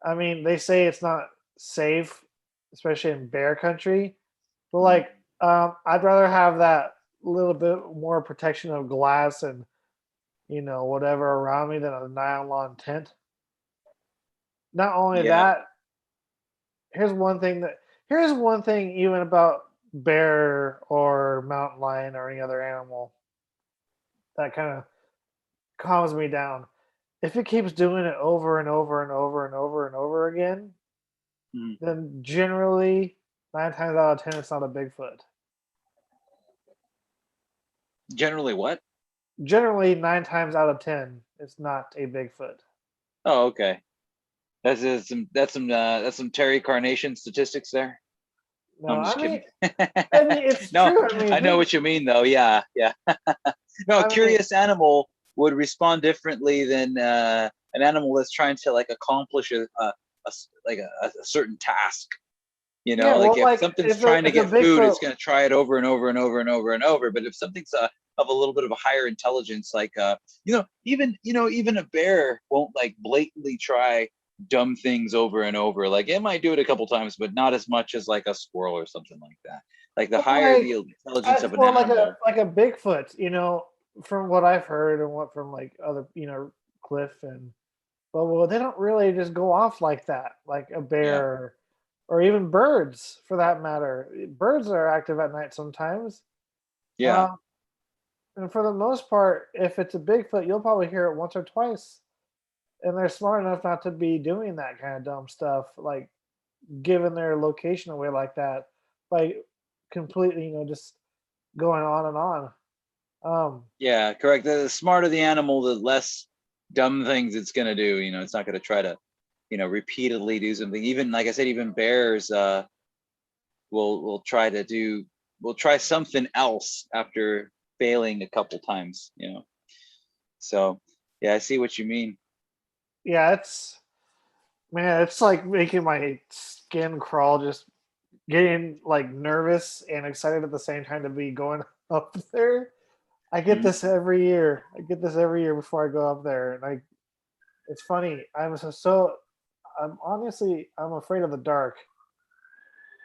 S1: I mean, they say it's not safe, especially in bear country, but like, I'd rather have that little bit more protection of glass and whatever around me than a nylon tent. Not only that, here's one thing even about bear or mountain lion or any other animal that kind of calms me down. If it keeps doing it over and over and over and over and over again, then generally 9 times out of 10 it's not a Bigfoot.
S2: Generally what?
S1: Generally 9 times out of 10 it's not a Bigfoot.
S2: Oh, okay. That's some Terry Carnation statistics there.
S1: No,
S2: I'm just kidding.
S1: It's
S2: no,
S1: true.
S2: I know what you mean, though. Yeah. No, a curious animal would respond differently than an animal that's trying to like accomplish a certain task. If something's trying to get food, it's going to try it over and over and over and over and over. But if something's of a little bit of a higher intelligence, like even a bear won't like blatantly try dumb things over and over. Like it might do it a couple times, but not as much as like a squirrel or something like that. Like the higher the intelligence of an animal,
S1: like a Bigfoot, from what I've heard and what from like other, Cliff and well, they don't really just go off like that, like a bear or even birds for that matter. Birds are active at night sometimes.
S2: Yeah.
S1: And for the most part, if it's a Bigfoot, you'll probably hear it once or twice. And they're smart enough not to be doing that kind of dumb stuff, like giving their location away like that by completely, just going on and on.
S2: Yeah, correct. The smarter the animal, the less dumb things it's going to do. It's not going to try to, repeatedly do something. Even like I said, even bears will try something else after failing a couple times. So yeah, I see what you mean.
S1: Yeah, it's like making my skin crawl, just getting like nervous and excited at the same time to be going up there. I get this every year. Before I go up there, and it's funny. I'm afraid of the dark,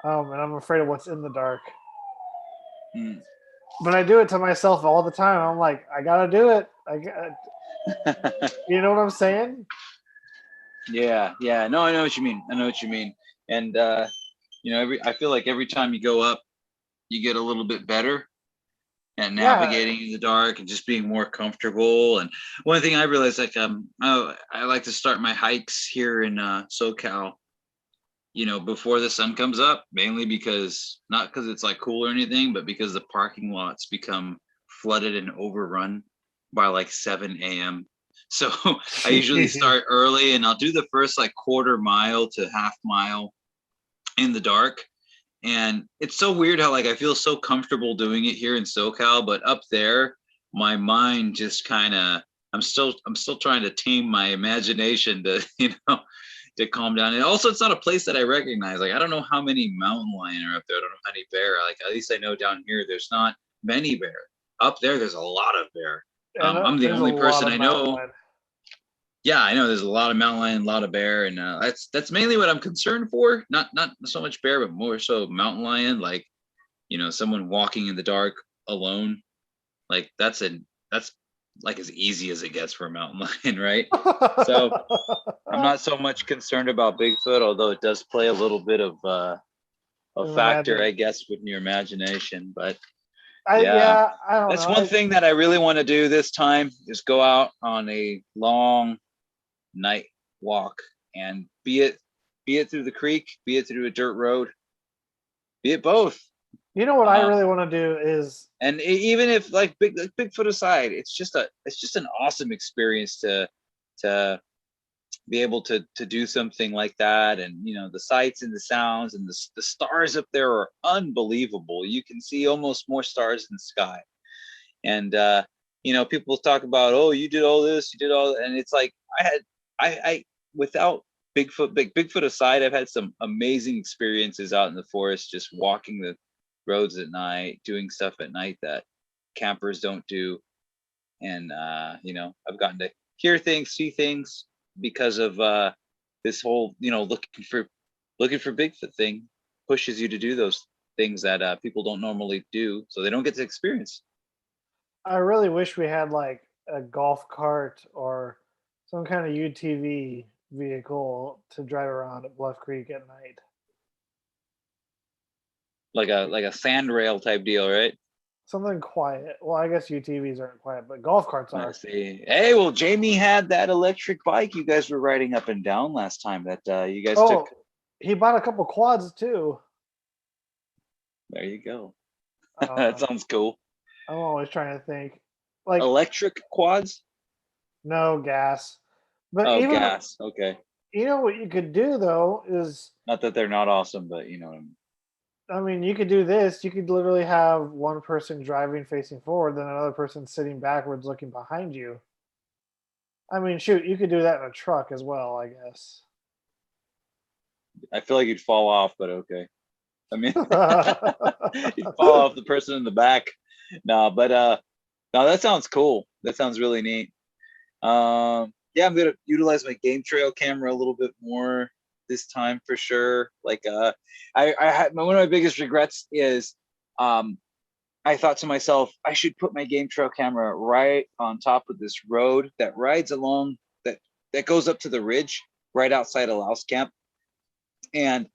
S1: and I'm afraid of what's in the dark. But I do it to myself all the time. I'm like, I gotta do it. You know what I'm saying?
S2: Yeah. No, I know what you mean. And I feel like every time you go up, you get a little bit better at navigating in the dark and just being more comfortable. And one thing I realized, like, I like to start my hikes here in SoCal, before the sun comes up, mainly not because it's like cool or anything, but because the parking lots become flooded and overrun by like 7 a.m. So I usually start early, and I'll do the first like quarter mile to half mile in the dark. And it's so weird how like I feel so comfortable doing it here in SoCal, but up there, my mind just kind of I'm still trying to tame my imagination to to calm down. And also, it's not a place that I recognize. Like I don't know how many mountain lion are up there. I don't know how many bear. Like at least I know down here there's not many bear. Up there, there's a lot of bear.
S1: And
S2: I'm the
S1: there's a
S2: only
S1: lot
S2: person
S1: of
S2: I
S1: mountain
S2: know.
S1: lion.
S2: Yeah, I know there's a lot of mountain lion, a lot of bear, and that's mainly what I'm concerned for. Not so much bear, but more so mountain lion. Like, someone walking in the dark alone. Like that's like as easy as it gets for a mountain lion, right? So I'm not so much concerned about Bigfoot, although it does play a little bit of a factor, I guess, with your imagination. But
S1: I don't
S2: that's
S1: know.
S2: one thing that I really want to do this time is go out on a long night walk, and be it through the creek, be it through a dirt road, be it both.
S1: You know what I really want to do is,
S2: and even if like Bigfoot aside, it's just an awesome experience to be able to do something like that. And the sights and the sounds and the stars up there are unbelievable. You can see almost more stars in the sky. And people talk about, oh, you did all this, you did all that. And it's like I without Bigfoot aside, I've had some amazing experiences out in the forest, just walking the roads at night, doing stuff at night that campers don't do. And I've gotten to hear things, see things because of this whole looking for Bigfoot thing pushes you to do those things that people don't normally do, so they don't get to experience.
S1: I really wish we had like a golf cart or some kind of UTV vehicle to drive around at Bluff Creek at night.
S2: Like a sand rail type deal, right?
S1: Something quiet. Well, I guess UTVs aren't quiet, but golf carts are.
S2: I see. Hey, well, Jamie had that electric bike you guys were riding up and down last time that you guys took.
S1: He bought a couple quads too.
S2: There you go. That sounds cool.
S1: I'm always trying to think. Like
S2: electric quads?
S1: No, gas. But
S2: gas. Okay.
S1: You know what you could do though is,
S2: not that they're not awesome, but you know what I mean.
S1: I mean, you could do this. You could literally have one person driving facing forward, then another person sitting backwards looking behind you. I mean, shoot, you could do that in a truck as well, I guess.
S2: I feel like you'd fall off, but okay. I mean, you'd fall off the person in the back. No, that sounds cool. That sounds really neat. Yeah, I'm gonna utilize my game trail camera a little bit more this time for sure. Like I had one of my biggest regrets is I thought to myself, I should put my game trail camera right on top of this road that rides along that goes up to the ridge right outside of Louse Camp. And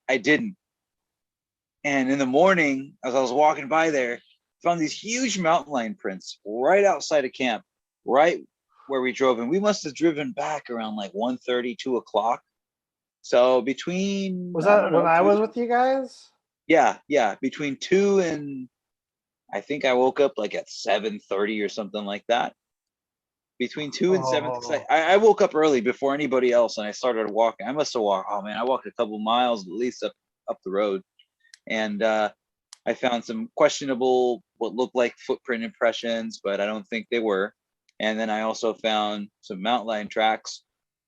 S2: I didn't. And in the morning, as I was walking by there, found these huge mountain lion prints right outside of camp, right where we drove. And we must have driven back around like 1:30, 2 o'clock. So between...
S1: Was that when I was with you guys?
S2: Yeah. Between 2 and... I think I woke up like at 7:30 or something like that. Between 2 and 7. I woke up early before anybody else, and I started walking. I must have walked... Oh, man, I walked a couple miles at least up the road. And I found some questionable, what looked like footprint impressions, but I don't think they were. And then I also found some mountain lion tracks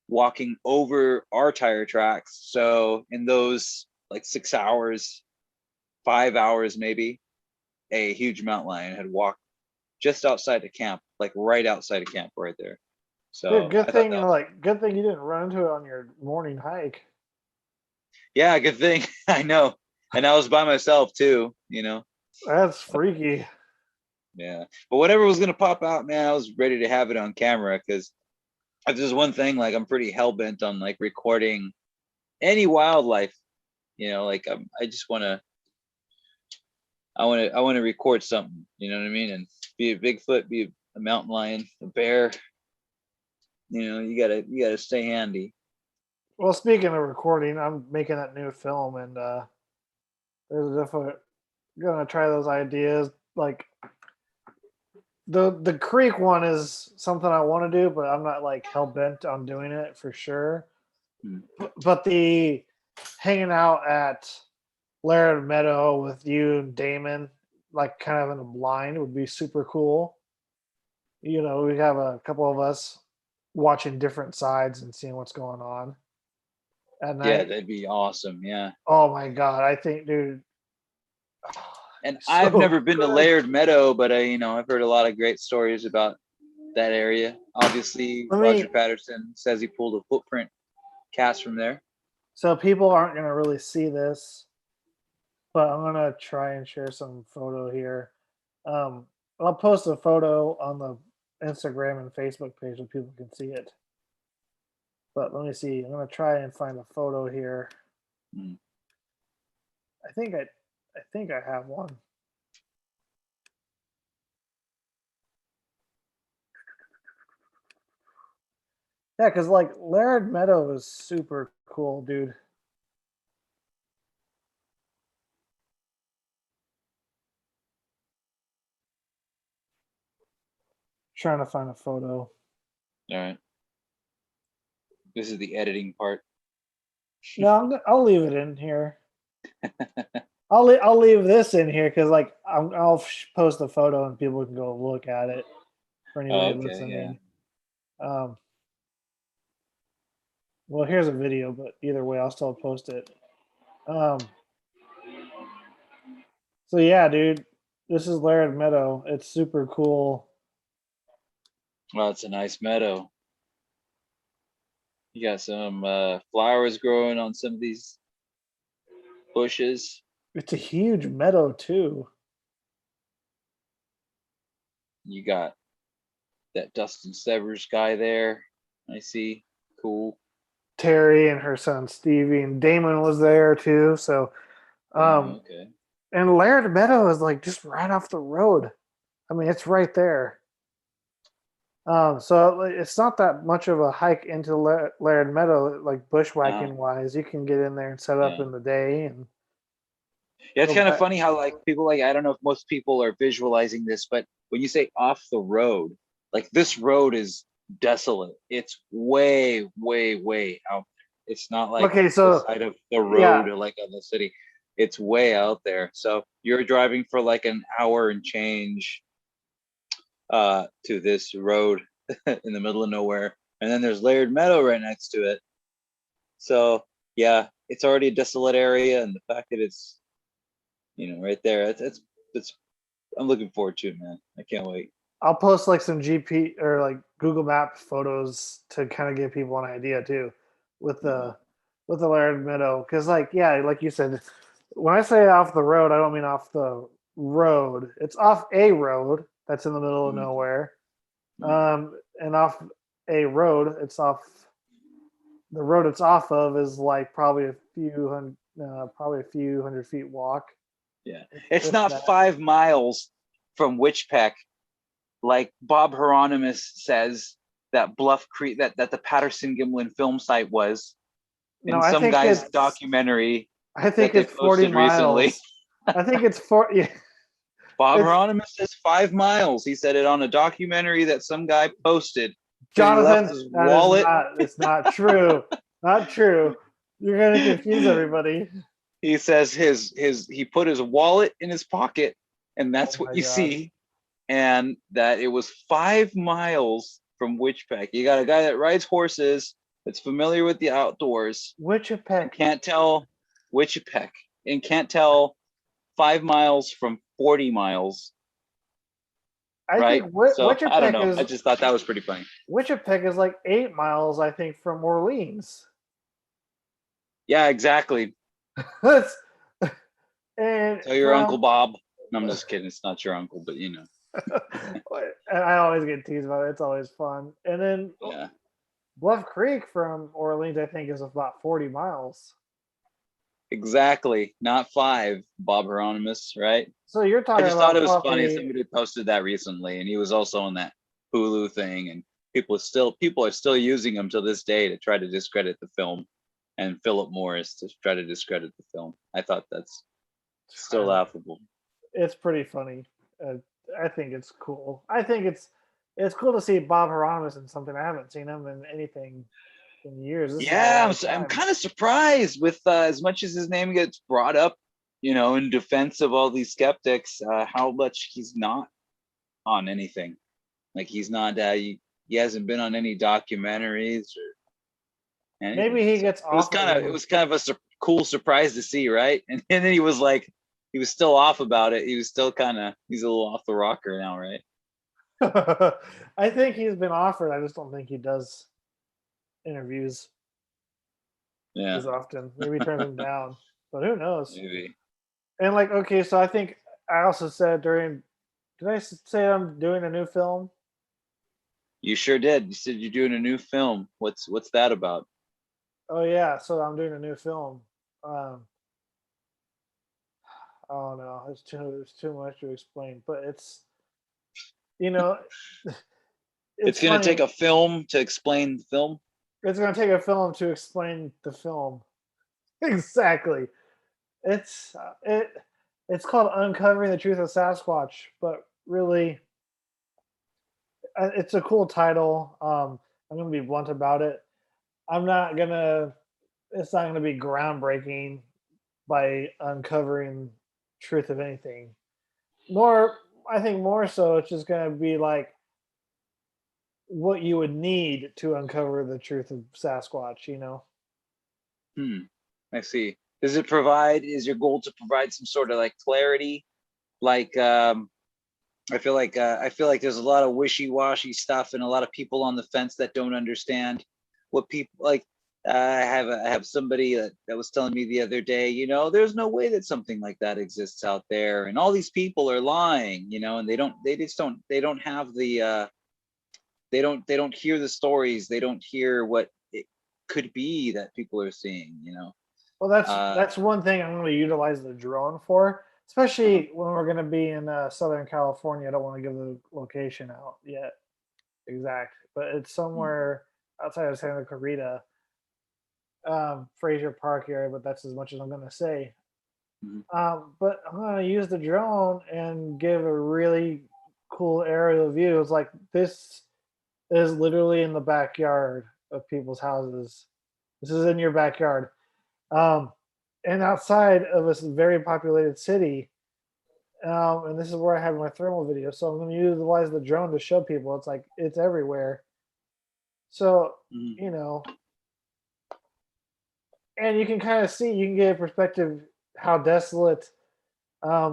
S2: walking over our tire tracks. So in those like 6 hours, 5 hours maybe, a huge mountain lion had walked just outside the camp, like right outside of camp right there. So
S1: good thing you didn't run into it on your morning hike.
S2: Yeah, good thing. I know. And I was by myself too,
S1: That's freaky.
S2: Yeah. But whatever was going to pop out, man, I was ready to have it on camera, because if there's one thing, like I'm pretty hell-bent on like recording any wildlife, like I just want to, I want to record something, you know what I mean? And be a Bigfoot, be a mountain lion, a bear, you gotta stay handy.
S1: Well, speaking of recording, I'm making that new film, and there's definitely gonna try those ideas. Like the creek one is something I want to do, but I'm not like hell bent on doing it for sure. But the hanging out at Laird Meadow with you and Damon, like kind of in a blind, would be super cool. You know, we have a couple of us watching different sides and seeing what's going on at
S2: Yeah,
S1: night.
S2: that'd be awesome. Yeah.
S1: Oh my god, I think, dude,
S2: And I've
S1: so
S2: never been to
S1: good.
S2: Laird Meadow, but I've heard a lot of great stories about that area. Obviously,
S1: Let
S2: Roger
S1: me.
S2: Patterson says he pulled a footprint cast from there.
S1: So people aren't gonna really see this, but I'm gonna try and share some photo here. Um, I'll post a photo on the Instagram and Facebook page so people can see it. But let me see. I'm gonna try and find a photo here.
S2: Hmm.
S1: I think I have one. Yeah, because like Laird Meadow is super cool, dude. Trying to find a photo.
S2: All right. This is the editing part.
S1: No, I'll leave it in here. I'll leave this in here because like I'll post a photo and people can go look at it for anybody
S2: Okay, yeah.
S1: listening. Um, well, here's a video, but either way, I'll still post it. Um, so yeah, dude, this is Laird Meadow. It's super cool.
S2: Well, it's a nice meadow. You got some flowers growing on some of these bushes.
S1: It's a huge meadow too.
S2: You got that Dustin Severs guy there. I see. Cool.
S1: Terry and her son Stevie and Damon was there too. So, um,
S2: Okay.
S1: and Laird Meadow is like just right off the road. I mean, it's right there. So it's not that much of a hike into Laird Meadow, like
S2: Uh,
S1: bushwhacking wise. You can get in there and set up
S2: yeah.
S1: in the day and
S2: Yeah, it's
S1: go
S2: kind of
S1: back.
S2: funny how like people like I don't know if most people are visualizing this, but when you say off the road, like this road is desolate. It's way, way, way out there. It's not like
S1: Okay,
S2: the
S1: so
S2: side of the
S1: yeah,
S2: road or like on the city. It's way out there. So you're driving for like an hour and change to this road in the middle of nowhere. And then there's Laird Meadow right next to it. So yeah, it's already a desolate area, and the fact that it's right there, it's I'm looking forward to it, man. I can't wait.
S1: I'll post like some GP or like Google Map photos to kind of give people an idea too, with
S2: Yeah.
S1: the Laird Meadow. Because like yeah, like you said, when I say off the road, I don't mean off the road. It's off a road that's in the middle of
S2: Mhm.
S1: nowhere.
S2: Mhm.
S1: And off a road, it's off the road it's off of is like probably a few hundred feet walk,
S2: Yeah. It's
S1: if
S2: not
S1: that.
S2: 5 miles from Witchpeck, like Bob Hieronymus says that Bluff Creek, that the Patterson Gimlin film site was
S1: No,
S2: in some guy's documentary
S1: I
S2: that
S1: think
S2: they
S1: it's 40
S2: posted recently.
S1: miles. I think it's four. Yeah,
S2: Bob
S1: it's
S2: Hieronymus says 5 miles. He said it on a documentary that some guy posted. Said he left
S1: Jonathan.
S2: his
S1: That is
S2: wallet.
S1: not. It's not true. Not true. You're gonna confuse everybody.
S2: He says he put his wallet in his pocket, and
S1: Oh
S2: that's what
S1: my
S2: you
S1: god.
S2: see, and that it was 5 miles from Witchpeck. You got a guy that rides horses, that's familiar with the outdoors, and
S1: Wichipek.
S2: can't tell Witchpeck, and can't tell 5 miles from 40 miles,
S1: I think
S2: right? So I don't
S1: Wichipek
S2: know. I
S1: is
S2: just thought that was pretty funny.
S1: Wichipek is like 8 miles. I think from Orleans.
S2: Yeah, exactly.
S1: That's and
S2: Tell your Uncle
S1: from.
S2: Bob. No, I'm just kidding. It's not your uncle, but
S1: And I always get teased about it. It's always fun. And then
S2: yeah.
S1: Bluff Creek from Orleans, I think, is about 40 miles.
S2: Exactly, not 5, Bob Hieronymus, right?
S1: So you're
S2: I
S1: talking
S2: just thought it
S1: about
S2: was funny.
S1: probably
S2: Somebody posted that recently, and he was also on that Hulu thing, and people are still using him to this day to try to discredit the film, and Philip Morris to try to discredit the film. I thought that's still laughable.
S1: it's pretty funny. Uh, I think it's cool. I think it's cool to see Bob Hieronymus in something. I haven't seen him in anything in years. This is a
S2: Yeah,
S1: long
S2: I'm
S1: time.
S2: kind of surprised with as much as his name gets brought up in defense of all these skeptics, how much he's not on anything. Like he's not, he hasn't been on any documentaries or anything.
S1: Maybe he
S2: So
S1: gets off.
S2: it was kind of a cool surprise to see, right? And then he was like, he was still off about it. He was still he's a little off the rocker now, right?
S1: I think he's been offered. I just don't think he does interviews as often. Maybe he turns them down, but who knows?
S2: Maybe.
S1: And like, okay, so I think I also said did I say I'm doing a new film?
S2: You sure did. You said you're doing a new film. What's that about?
S1: Oh yeah, so I'm doing a new film. Oh no, it's too much to explain, but it's
S2: it's going to take a film to explain the film.
S1: It's going to take a film to explain the film. Exactly. It's called Uncovering the Truth of Sasquatch, but really, it's a cool title. I'm going to be blunt about it. It's not going to be groundbreaking by uncovering truth of anything. I think more so, it's just going to be like what you would need to uncover the truth of Sasquatch,
S2: I see. Is your goal to provide some sort of like clarity? Like, I feel like there's a lot of wishy-washy stuff and a lot of people on the fence that don't understand what people like. I have somebody that was telling me the other day, there's no way that something like that exists out there, and all these people are lying, and they don't have the they don't hear the stories, they don't hear what it could be that people are seeing.
S1: Well, that's one thing I'm going to utilize the drone for, especially when we're going to be in Southern California. I don't want to give the location out yet, exact, but it's somewhere outside of Santa Clarita. Fraser Park area, but that's as much as I'm going to say. But I'm going to use the drone and give a really cool aerial view. It's like this is literally in the backyard of people's houses. This is in your backyard. And outside of this very populated city. And this is where I have my thermal video. So I'm going to utilize the drone to show people it's like it's everywhere. So, and you can kind of see, you can get a perspective how desolate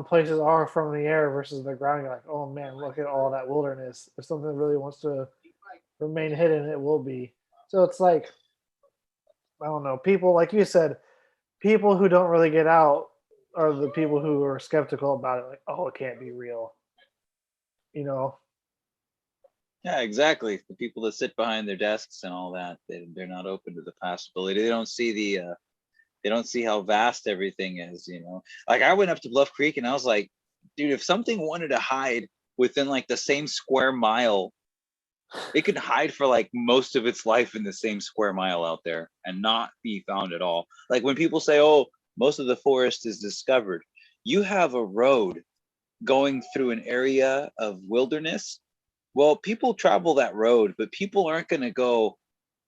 S1: places are from the air versus the ground. You're like, oh man, look at all that wilderness. If something really wants to remain hidden, it will be. So it's like, I don't know, people, like you said, people who don't really get out are the people who are skeptical about it. Like, oh, it can't be real.
S2: Yeah, exactly. The people that sit behind their desks and all that, they're not open to the possibility. They don't see how vast everything is, Like I went up to Bluff Creek and I was like, dude, if something wanted to hide within like the same square mile, it could hide for like most of its life in the same square mile out there and not be found at all. Like when people say, oh, most of the forest is discovered, you have a road going through an area of wilderness. Well, people travel that road, but people aren't going to go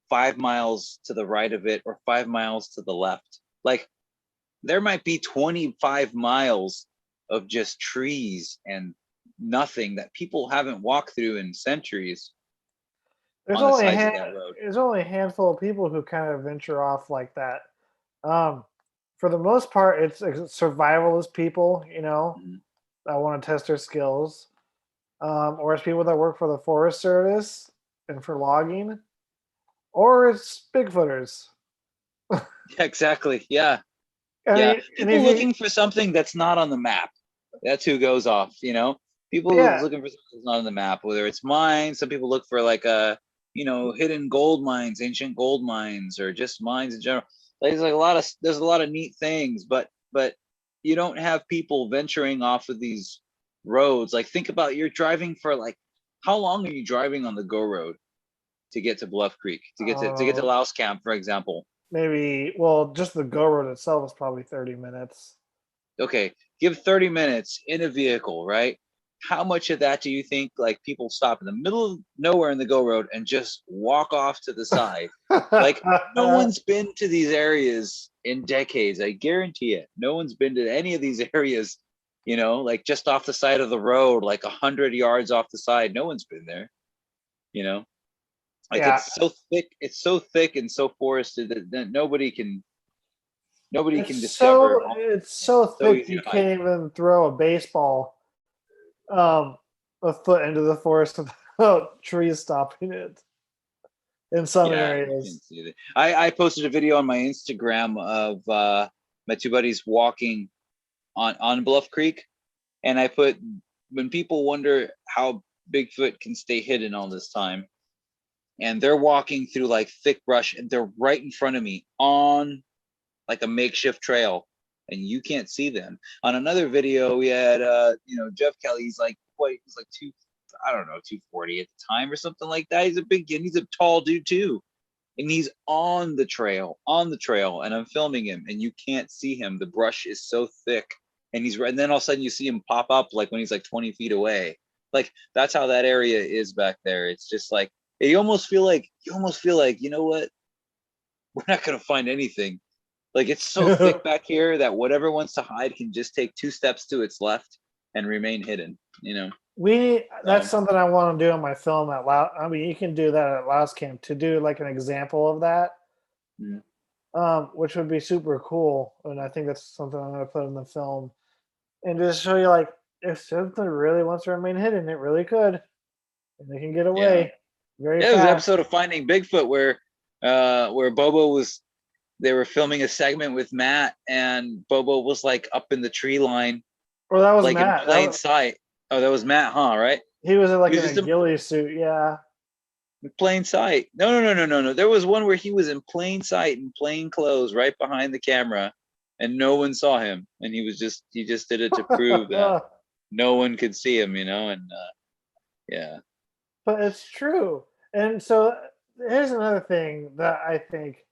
S2: 5 miles to the right of it or 5 miles to the left. Like there might be 25 miles of just trees and nothing that people haven't walked through in centuries.
S1: There's only a handful of people who kind of venture off like that. For the most part, it's survivalist people, that want to test their skills. Or it's people that work for the Forest Service and for logging, or it's Bigfooters.
S2: Exactly. Yeah. People looking for something that's not on the map. That's who goes off, People looking for something that's not on the map, whether it's mines. Some people look for like hidden gold mines, ancient gold mines, or just mines in general. There's a lot of neat things, but you don't have people venturing off of these roads. Like think about, you're driving for like, how long are you driving on the Go Road to get to Bluff Creek, to get to Louse Camp, for example?
S1: Maybe, just the Go Road itself is probably 30 minutes.
S2: Okay, give 30 minutes in a vehicle, right? how much of that do you think like people stop in the middle of nowhere in the go road and just walk off to the side? Like no one's been to these areas in decades. I guarantee it. No one's been to any of these areas, like just off the side of the road, like 100 yards off the side. No one's been there, like
S1: Yeah.
S2: it's so thick and so forested that nobody can discover.
S1: It's so thick
S2: easy
S1: you
S2: to hide.
S1: can't even throw a baseball a foot into the forest without trees stopping it in some
S2: Yeah, you
S1: areas.
S2: can see that. I posted a video on my Instagram of my two buddies walking on Bluff Creek, and I put, when people wonder how Bigfoot can stay hidden all this time, and they're walking through like thick brush, and they're right in front of me on like a makeshift trail, and you can't see them. On another video, we had Jeff Kelly. He's like 240 at the time or something like that. He's a tall dude too, and he's on the trail, and I'm filming him, and you can't see him. The brush is so thick, and and then all of a sudden you see him pop up like when he's like 20 feet away. Like that's how that area is back there. It's just like you almost feel like you know what, we're not gonna find anything. Like it's so thick back here that whatever wants to hide can just take 2 steps to its left and remain hidden.
S1: That's something I want to do in my film at Loud. I mean, you can do that at Louse Camp to do like an example of that, which would be super cool. And I think that's something I'm going to put in the film and just show you like if something really wants to remain hidden, it really could, and they can get away very fast.
S2: There was an episode of Finding Bigfoot where Bobo they were filming a segment with Matt, and Bobo was like up in the tree line.
S1: Well, that was
S2: like
S1: Matt.
S2: In plain sight. Oh, that was Matt, huh? Right?
S1: He was in a ghillie suit, yeah.
S2: In plain sight. No. There was one where he was in plain sight in plain clothes right behind the camera, and no one saw him. And he just did it to prove that no one could see him, and yeah.
S1: But it's true. And so here's another thing that I think.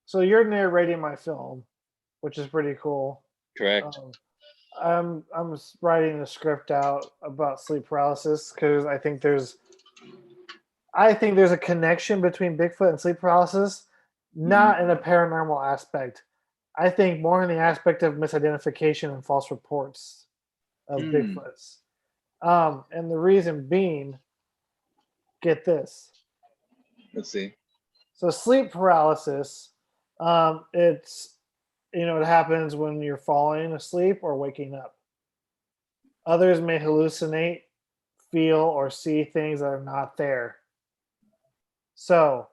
S1: So you're narrating my film, which is pretty cool.
S2: Correct.
S1: I'm writing a script out about sleep paralysis because I think there's a connection between Bigfoot and sleep paralysis, not in a paranormal aspect. I think more in the aspect of misidentification and false reports of Bigfoots. And the reason being, get this.
S2: Let's see.
S1: So sleep paralysis, it happens when you're falling asleep or waking up. Others may hallucinate, feel, or see things that are not there. So,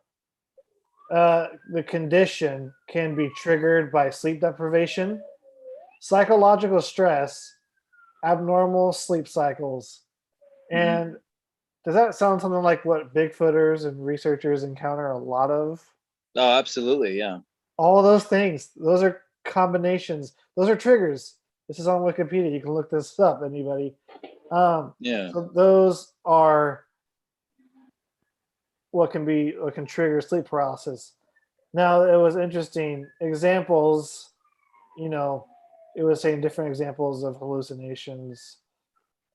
S1: the condition can be triggered by sleep deprivation, psychological stress, abnormal sleep cycles. And does that sound something like what Bigfooters and researchers encounter a lot of?
S2: Oh, absolutely, yeah.
S1: All of those things, those are combinations. Those are triggers. This is on Wikipedia. You can look this up, anybody. So those are what can trigger sleep paralysis. Now, it was interesting. Examples, it was saying different examples of hallucinations.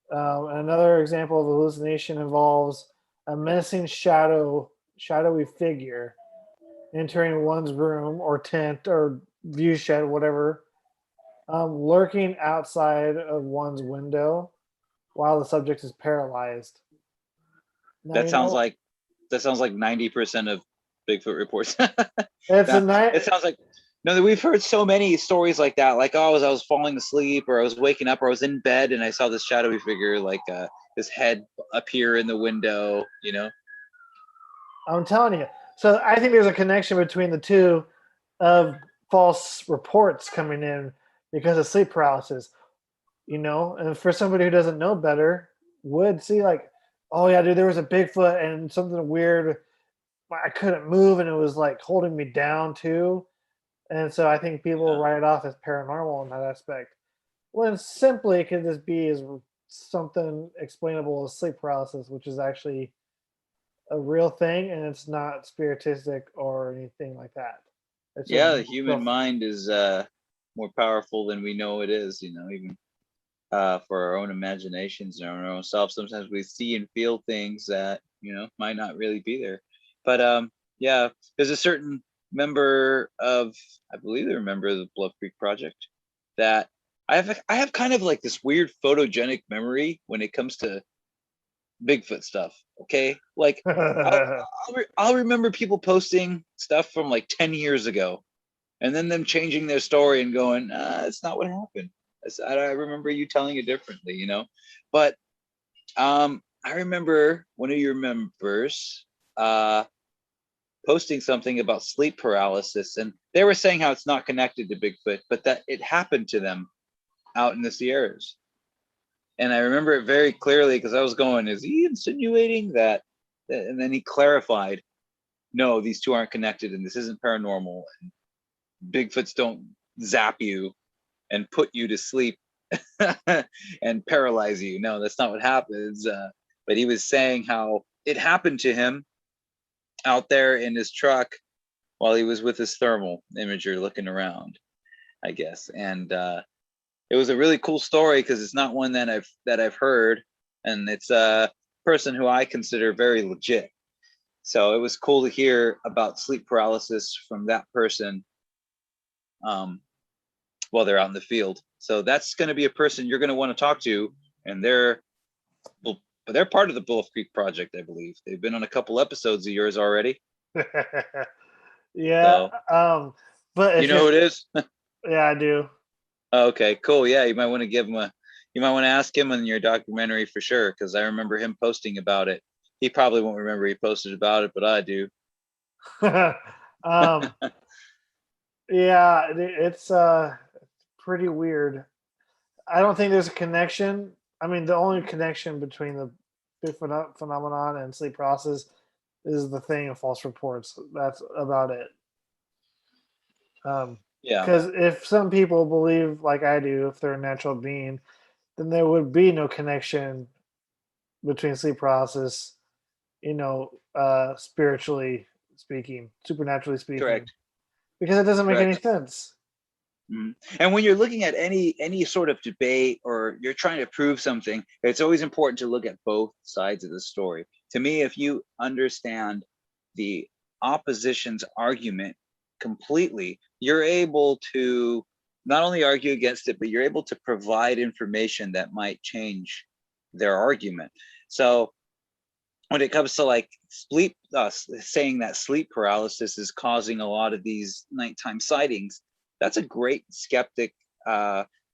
S1: Another example of hallucination involves a menacing shadowy figure entering one's room or tent or view shed, whatever, lurking outside of one's window while the subject is paralyzed. Now,
S2: that sounds like 90% of Bigfoot reports.
S1: It
S2: sounds like we've heard so many stories like that. Like, I was falling asleep, or I was waking up, or I was in bed and I saw this shadowy figure, like his head appear in the window.
S1: I'm telling you. So I think there's a connection between the two of false reports coming in because of sleep paralysis. And for somebody who doesn't know better, would see like, oh yeah, dude, there was a Bigfoot and something weird. I couldn't move and it was like holding me down too. And so I think people write it off as paranormal in that aspect. When simply it could just be as something explainable as sleep paralysis, which is actually a real thing, and it's not spiritistic or anything like that.
S2: The human mind is more powerful than we know it is, even for our own imaginations and our own self. Sometimes we see and feel things that might not really be there. But yeah, there's a certain member of, I believe they're a member of the Bluff Creek Project, that I have kind of like this weird photogenic memory when it comes to Bigfoot stuff. Okay, like I'll remember people posting stuff from like 10 years ago, and then them changing their story and going, "It's not what happened. I remember you telling it differently," But I remember one of your members posting something about sleep paralysis, and they were saying how it's not connected to Bigfoot, but that it happened to them out in the Sierras. And I remember it very clearly because I was going, is he insinuating that? And then he clarified, no, these two aren't connected and this isn't paranormal. And Bigfoots don't zap you and put you to sleep and paralyze you. No, that's not what happens. But he was saying how it happened to him out there in his truck while he was with his thermal imager looking around, I guess. And it was a really cool story because it's not one that I've heard, and it's a person who I consider very legit. So it was cool to hear about sleep paralysis from that person while they're out in the field. So that's going to be a person you're going to want to talk to, and they're part of the Bluff Creek Project, I believe. They've been on a couple episodes of yours already.
S1: Yeah.
S2: So,
S1: but
S2: you know who it is?
S1: Yeah, I do.
S2: Okay, cool. Yeah, you might want to you might want to ask him on your documentary for sure, because I remember him posting about it. He probably won't remember he posted about it, but I do.
S1: Yeah, it's pretty weird. I don't think there's a connection. I mean, the only connection between the Bigfoot phenomenon and sleep paralysis is the thing of false reports. That's about it.
S2: Yeah.
S1: Because if some people believe, like I do, if they're a natural being, then there would be no connection between sleep paralysis, spiritually speaking, supernaturally speaking.
S2: Correct.
S1: Because it doesn't make any sense.
S2: Mm-hmm. And when you're looking at any sort of debate or you're trying to prove something, it's always important to look at both sides of the story. To me, if you understand the opposition's argument completely, you're able to not only argue against it, but you're able to provide information that might change their argument. So when it comes to like saying that sleep paralysis is causing a lot of these nighttime sightings, that's a great skeptic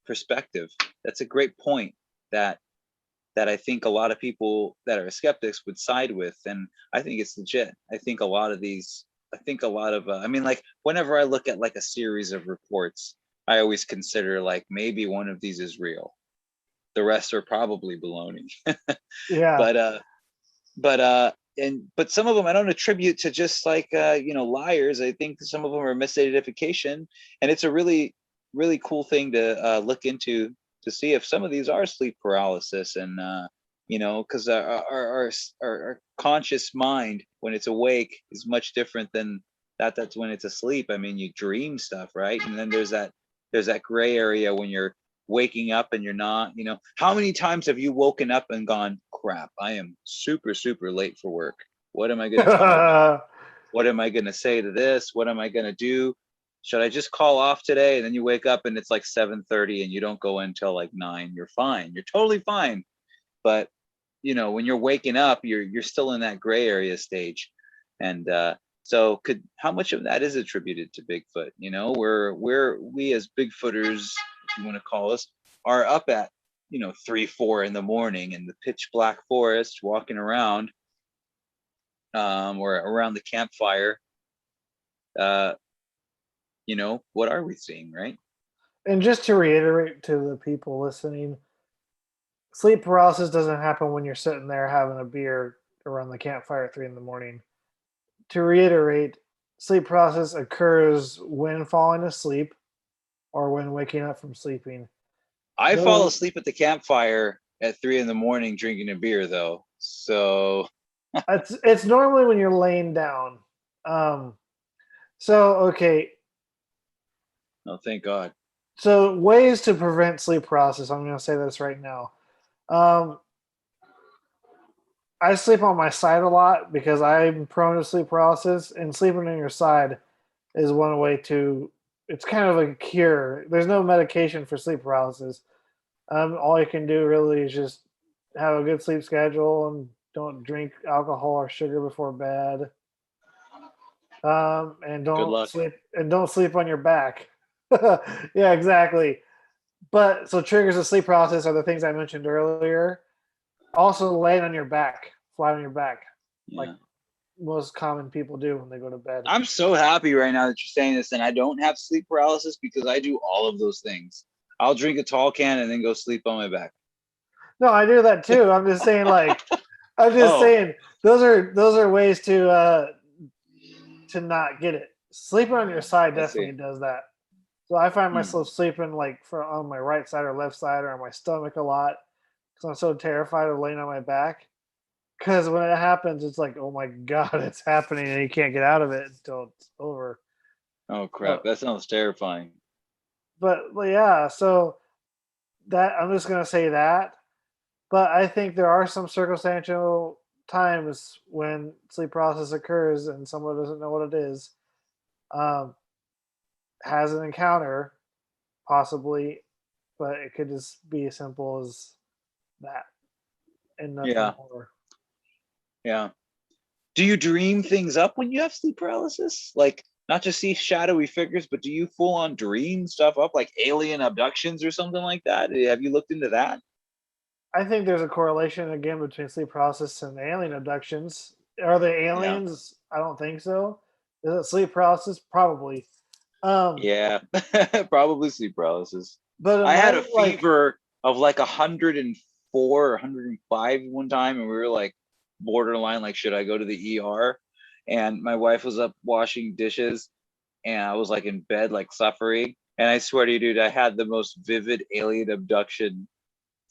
S2: perspective. That's a great point that I think a lot of people that are skeptics would side with, and I think it's legit. I think a lot of I mean, like whenever I look at like a series of reports, I always consider like maybe one of these is real. The rest are probably baloney.
S1: Yeah.
S2: But some of them I don't attribute to just like liars. I think some of them are misidentification, and it's a really, really cool thing to look into to see if some of these are sleep paralysis. And because our conscious mind when it's awake is much different than that's when it's asleep. I mean, you dream stuff, right? And then there's that gray area when you're waking up and you're not. How many times have you woken up and gone, crap, I am super, super late for work. What am I going to talk about? What am I going to say to this? What am I going to do? Should I just call off today? And then you wake up and it's like 7:30 and you don't go until like 9. You're fine. You're totally fine. But when you're waking up, you're still in that gray area stage. And so how much of that is attributed to Bigfoot? We as Bigfooters, if you want to call us, are up at 3, 4 in the morning in the pitch black forest, walking around or around the campfire. What are we seeing, right?
S1: And just to reiterate to the people listening, sleep paralysis doesn't happen when you're sitting there having a beer around the campfire at 3 in the morning. To reiterate, sleep paralysis occurs when falling asleep or when waking up from sleeping.
S2: I fall asleep at the campfire at 3 in the morning drinking a beer, though. So
S1: it's normally when you're laying down. So okay.
S2: Oh, thank God.
S1: So ways to prevent sleep paralysis. I'm going to say this right now. Um, I sleep on my side a lot because I'm prone to sleep paralysis, and sleeping on your side is one way to. It's kind of a cure. There's no medication for sleep paralysis. All you can do really is just have a good sleep schedule and don't drink alcohol or sugar before bed. And
S2: Good luck.
S1: don't sleep on your back. Yeah, exactly. But so triggers of sleep paralysis are the things I mentioned earlier. Also, laying on your back, flat on your back, like
S2: Yeah.
S1: most common people do when they go to bed.
S2: I'm so happy right now that you're saying this, and I don't have sleep paralysis because I do all of those things. I'll drink a tall can and then go sleep on my back.
S1: No, I do that too. I'm just saying,
S2: Oh,
S1: those are ways to not get it. Sleeping on your side
S2: I see.
S1: definitely does that. So I find
S2: Hmm.
S1: myself sleeping on my right side or left side or on my stomach a lot because I'm so terrified of laying on my back. Because when it happens, it's like, oh my god, it's happening, and you can't get out of it until it's over.
S2: Oh
S1: Uh,
S2: crap, that sounds terrifying.
S1: but yeah, so that I'm just gonna say that. But I think there are some circumstantial times when sleep paralysis occurs and someone doesn't know what it is, um, has an encounter, possibly, but it could just be as simple as that and nothing
S2: Yeah,
S1: more.
S2: yeah. Do you dream things up when you have sleep paralysis? Like not just see shadowy figures, but do you full on dream stuff up like alien abductions or something like that? Have you looked into that?
S1: I think there's a correlation again between sleep paralysis and alien abductions. Are they
S2: Yeah.
S1: aliens? I don't think so. Is it sleep paralysis? Probably. Um,
S2: Yeah. Probably sleep paralysis.
S1: but it
S2: I had a
S1: might like
S2: fever of like 104 or 105 one time, and we were like borderline, like, should I go to the ER? And my wife was up washing dishes, and I was like in bed, like suffering. And I swear to you, dude, I had the most vivid alien abduction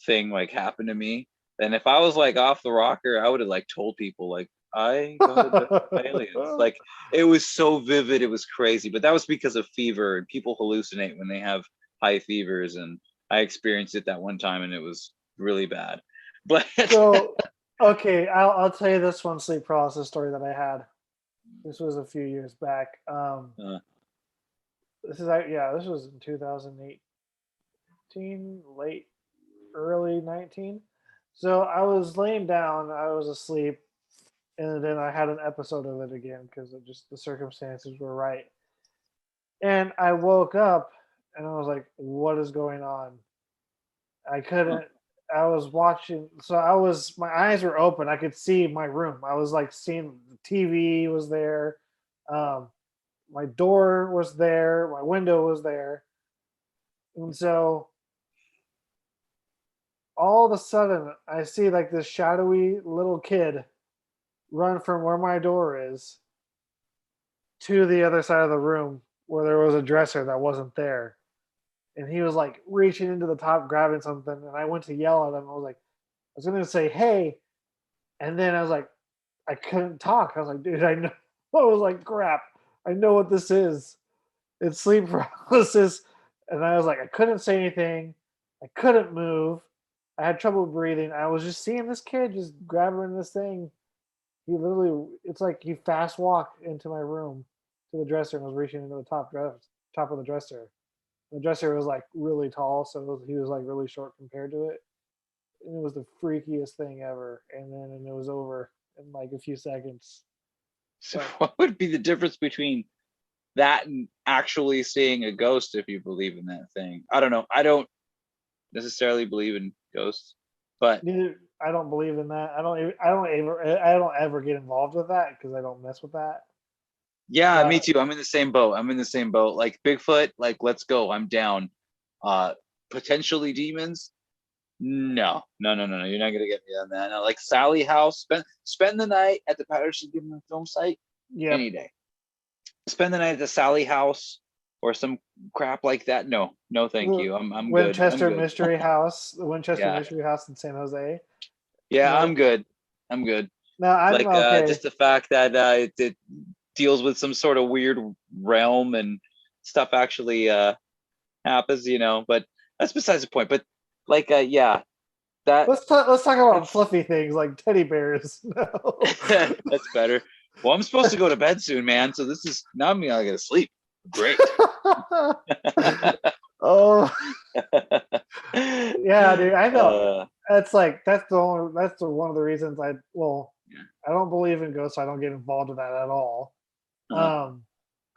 S2: thing like happen to me. And if I was like off the rocker, I would have like told people like I got abducted by aliens. Like it was so vivid, it was crazy. But that was because of fever, and people hallucinate when they have high fevers. And I experienced it that one time, and it was really bad. But
S1: so. Okay, I'll tell you this one sleep paralysis story that I had. This was a few years back.
S2: uh,
S1: This was in 2018, late early 19. So I was laying down, I was asleep, and then I had an episode of it again because of just the circumstances were right. And I woke up and I was like, "What is going on?" I
S2: huh,
S1: couldn't. I was watching, so my eyes were open. I could see my room. I was like seeing the TV was there, um, my door was there, my window was there, and so all of a sudden I see like this shadowy little kid run from where my door is to the other side of the room where there was a dresser that wasn't there. And he was like reaching into the top, grabbing something. And I went to yell at him. I was like, I was going to say, hey. And then I was like, I couldn't talk. I was like, dude, I know. I was like, crap. I know what this is. It's sleep paralysis. And I was like, I couldn't say anything. I couldn't move. I had trouble breathing. I was just seeing this kid just grabbing this thing. He literally, it's like he fast walked into my room to the dresser and was reaching into the top of the dresser. The dresser was like really tall, so he was like really short compared to it. And it was the freakiest thing ever. And it was over in like a few seconds.
S2: so
S1: But
S2: what would be the difference between that and actually seeing a ghost if you believe in that thing? I don't know. I don't necessarily believe in ghosts, but
S1: neither, I don't believe in that. I don't ever get involved with that because I don't mess with that.
S2: yeah, me
S1: But
S2: too. I'm in the same boat. I'm in the same boat. Like Bigfoot, like let's go. I'm down. Uh Potentially demons. No, no, no, no, no. You're not gonna get me on that. No, like Sally House, spend the night at the Patterson Gimlin film site
S1: yep,
S2: any day. Spend the night at the Sally House or some crap like that. No, no, thank
S1: the
S2: you. I'm good. I'm good.
S1: The Winchester
S2: Yeah,
S1: Mystery House in San Jose.
S2: yeah, I'm
S1: Nope.
S2: good. I'm good.
S1: No, I'm
S2: Like
S1: okay.
S2: just the fact that it deals with some sort of weird realm and stuff actually happens, but that's besides the point. But like, yeah, that
S1: Let's talk about fluffy things like teddy bears. No.
S2: that's better. Well, I'm supposed to go to bed soon, man. So this is not me. I gotta sleep. Great.
S1: Oh yeah, dude. I know. That's one of the reasons I don't believe in ghosts. So I don't get involved in that at all.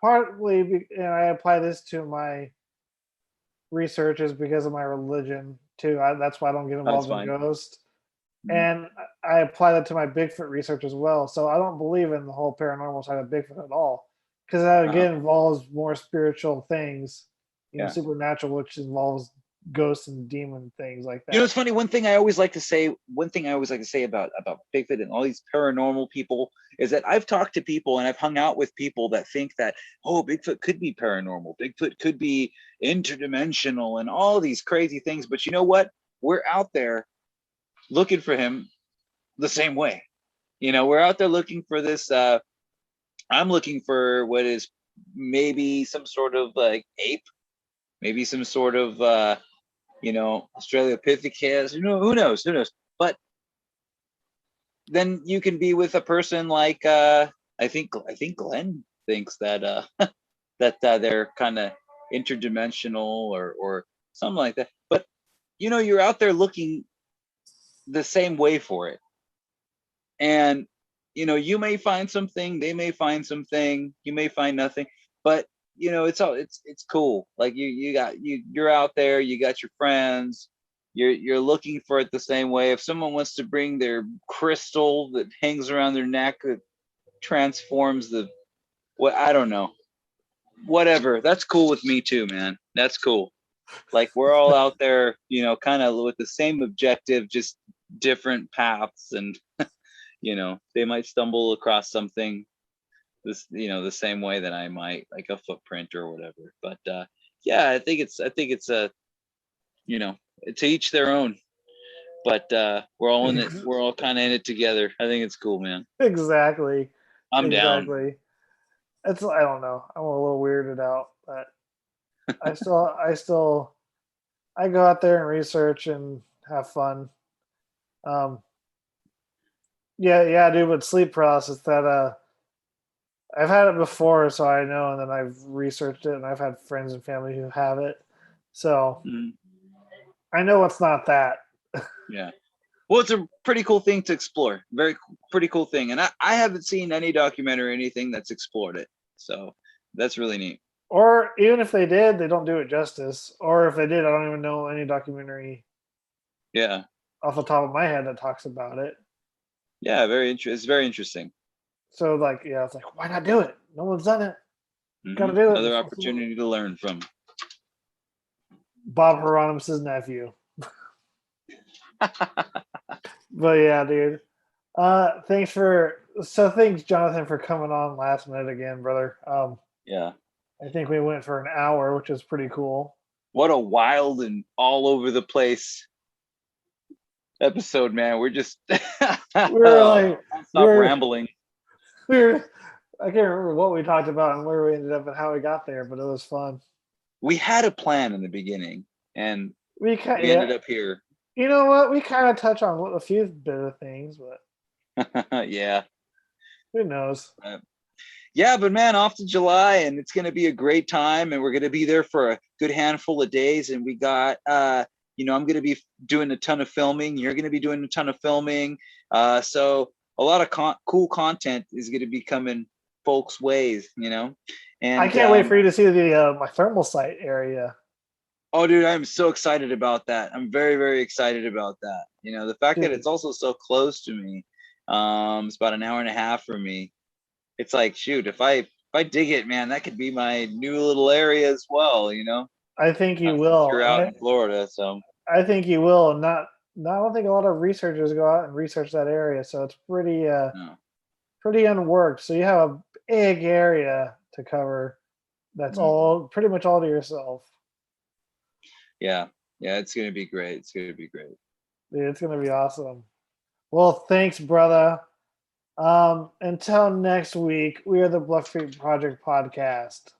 S1: Partly, and I apply this to my research is because of my religion too. That's why I don't get involved in ghosts. And I apply that to my Bigfoot research as well. So I don't believe in the whole paranormal side of Bigfoot at all, because that again involves more spiritual things, supernatural, which involves ghosts and demon things like that.
S2: It's funny. One thing I always like to say about Bigfoot and all these paranormal people is that I've talked to people and I've hung out with people that think that, oh, Bigfoot could be paranormal. Bigfoot could be interdimensional and all these crazy things. But you know what? We're out there looking for him the same way. We're out there looking for this. I'm looking for what is maybe some sort of like ape, maybe some sort of, Australopithecus, who knows? But then you can be with a person like, I think Glenn thinks that, that they're kind of interdimensional or something like that. But, you're out there looking the same way for it. And, you may find something, they may find something, you may find nothing, but it's cool. Like you're out there, you got your friends, you're looking for it the same way. If someone wants to bring their crystal that hangs around their neck that transforms I don't know, whatever, that's cool with me too, man. That's cool. Like we're all out there, kind of with the same objective, just different paths, and they might stumble across something the same way that I might, like a footprint or whatever. But yeah, I think it's a to each their own. But we're all in it. We're all kind of in it together. I think it's cool, man.
S1: Exactly.
S2: I'm down.
S1: It's, I don't know. I'm a little weirded out, but I go out there and research and have fun. Yeah, dude, with sleep paralysis, that I've had it before, so I know, and then I've researched it, and I've had friends and family who have it, so I know it's not that.
S2: Yeah. Well, it's a pretty cool thing to explore. Pretty cool thing, and I haven't seen any documentary or anything that's explored it, so that's really neat.
S1: Or even if they did, they don't do it justice. Or if they did, I don't even know any documentary.
S2: Yeah.
S1: Off the top of my head that talks about it.
S2: Yeah, it's very interesting.
S1: So it's like, why not do it? No one's done it. Gotta do it.
S2: Another opportunity to learn from
S1: Bob Hieronymus' nephew. But yeah, dude. Thanks, Jonathan, for coming on last minute again, brother.
S2: Yeah.
S1: I think we went for an hour, which is pretty cool.
S2: What a wild and all over the place episode, man. We're just rambling.
S1: I can't remember what we talked about and where we ended up and how we got there, but it was fun.
S2: We had a plan in the beginning, and we ended up here.
S1: You know what? We kind of touch on a few bit of things, but
S2: yeah,
S1: who knows?
S2: Yeah, but man, off to July, and it's going to be a great time, and we're going to be there for a good handful of days, and we got I'm going to be doing a ton of filming. You're going to be doing a ton of filming. So a lot of cool content is going to be coming folks' ways, And
S1: I can't wait for you to see my thermal site area.
S2: Oh, dude, I'm so excited about that. I'm very, very excited about that. The fact that it's also so close to me. It's about an hour and a half for me. It's like, shoot, if I dig it, man, that could be my new little area as well,
S1: I think you will.
S2: You're out in Florida, so
S1: I think you will. I don't think a lot of researchers go out and research that area, so it's pretty unworked. So you have a big area to cover. That's pretty much all to yourself.
S2: Yeah, it's gonna be great. Dude,
S1: it's gonna be awesome. Well, thanks, brother. Until next week, we are the Bluff Creek Project Podcast.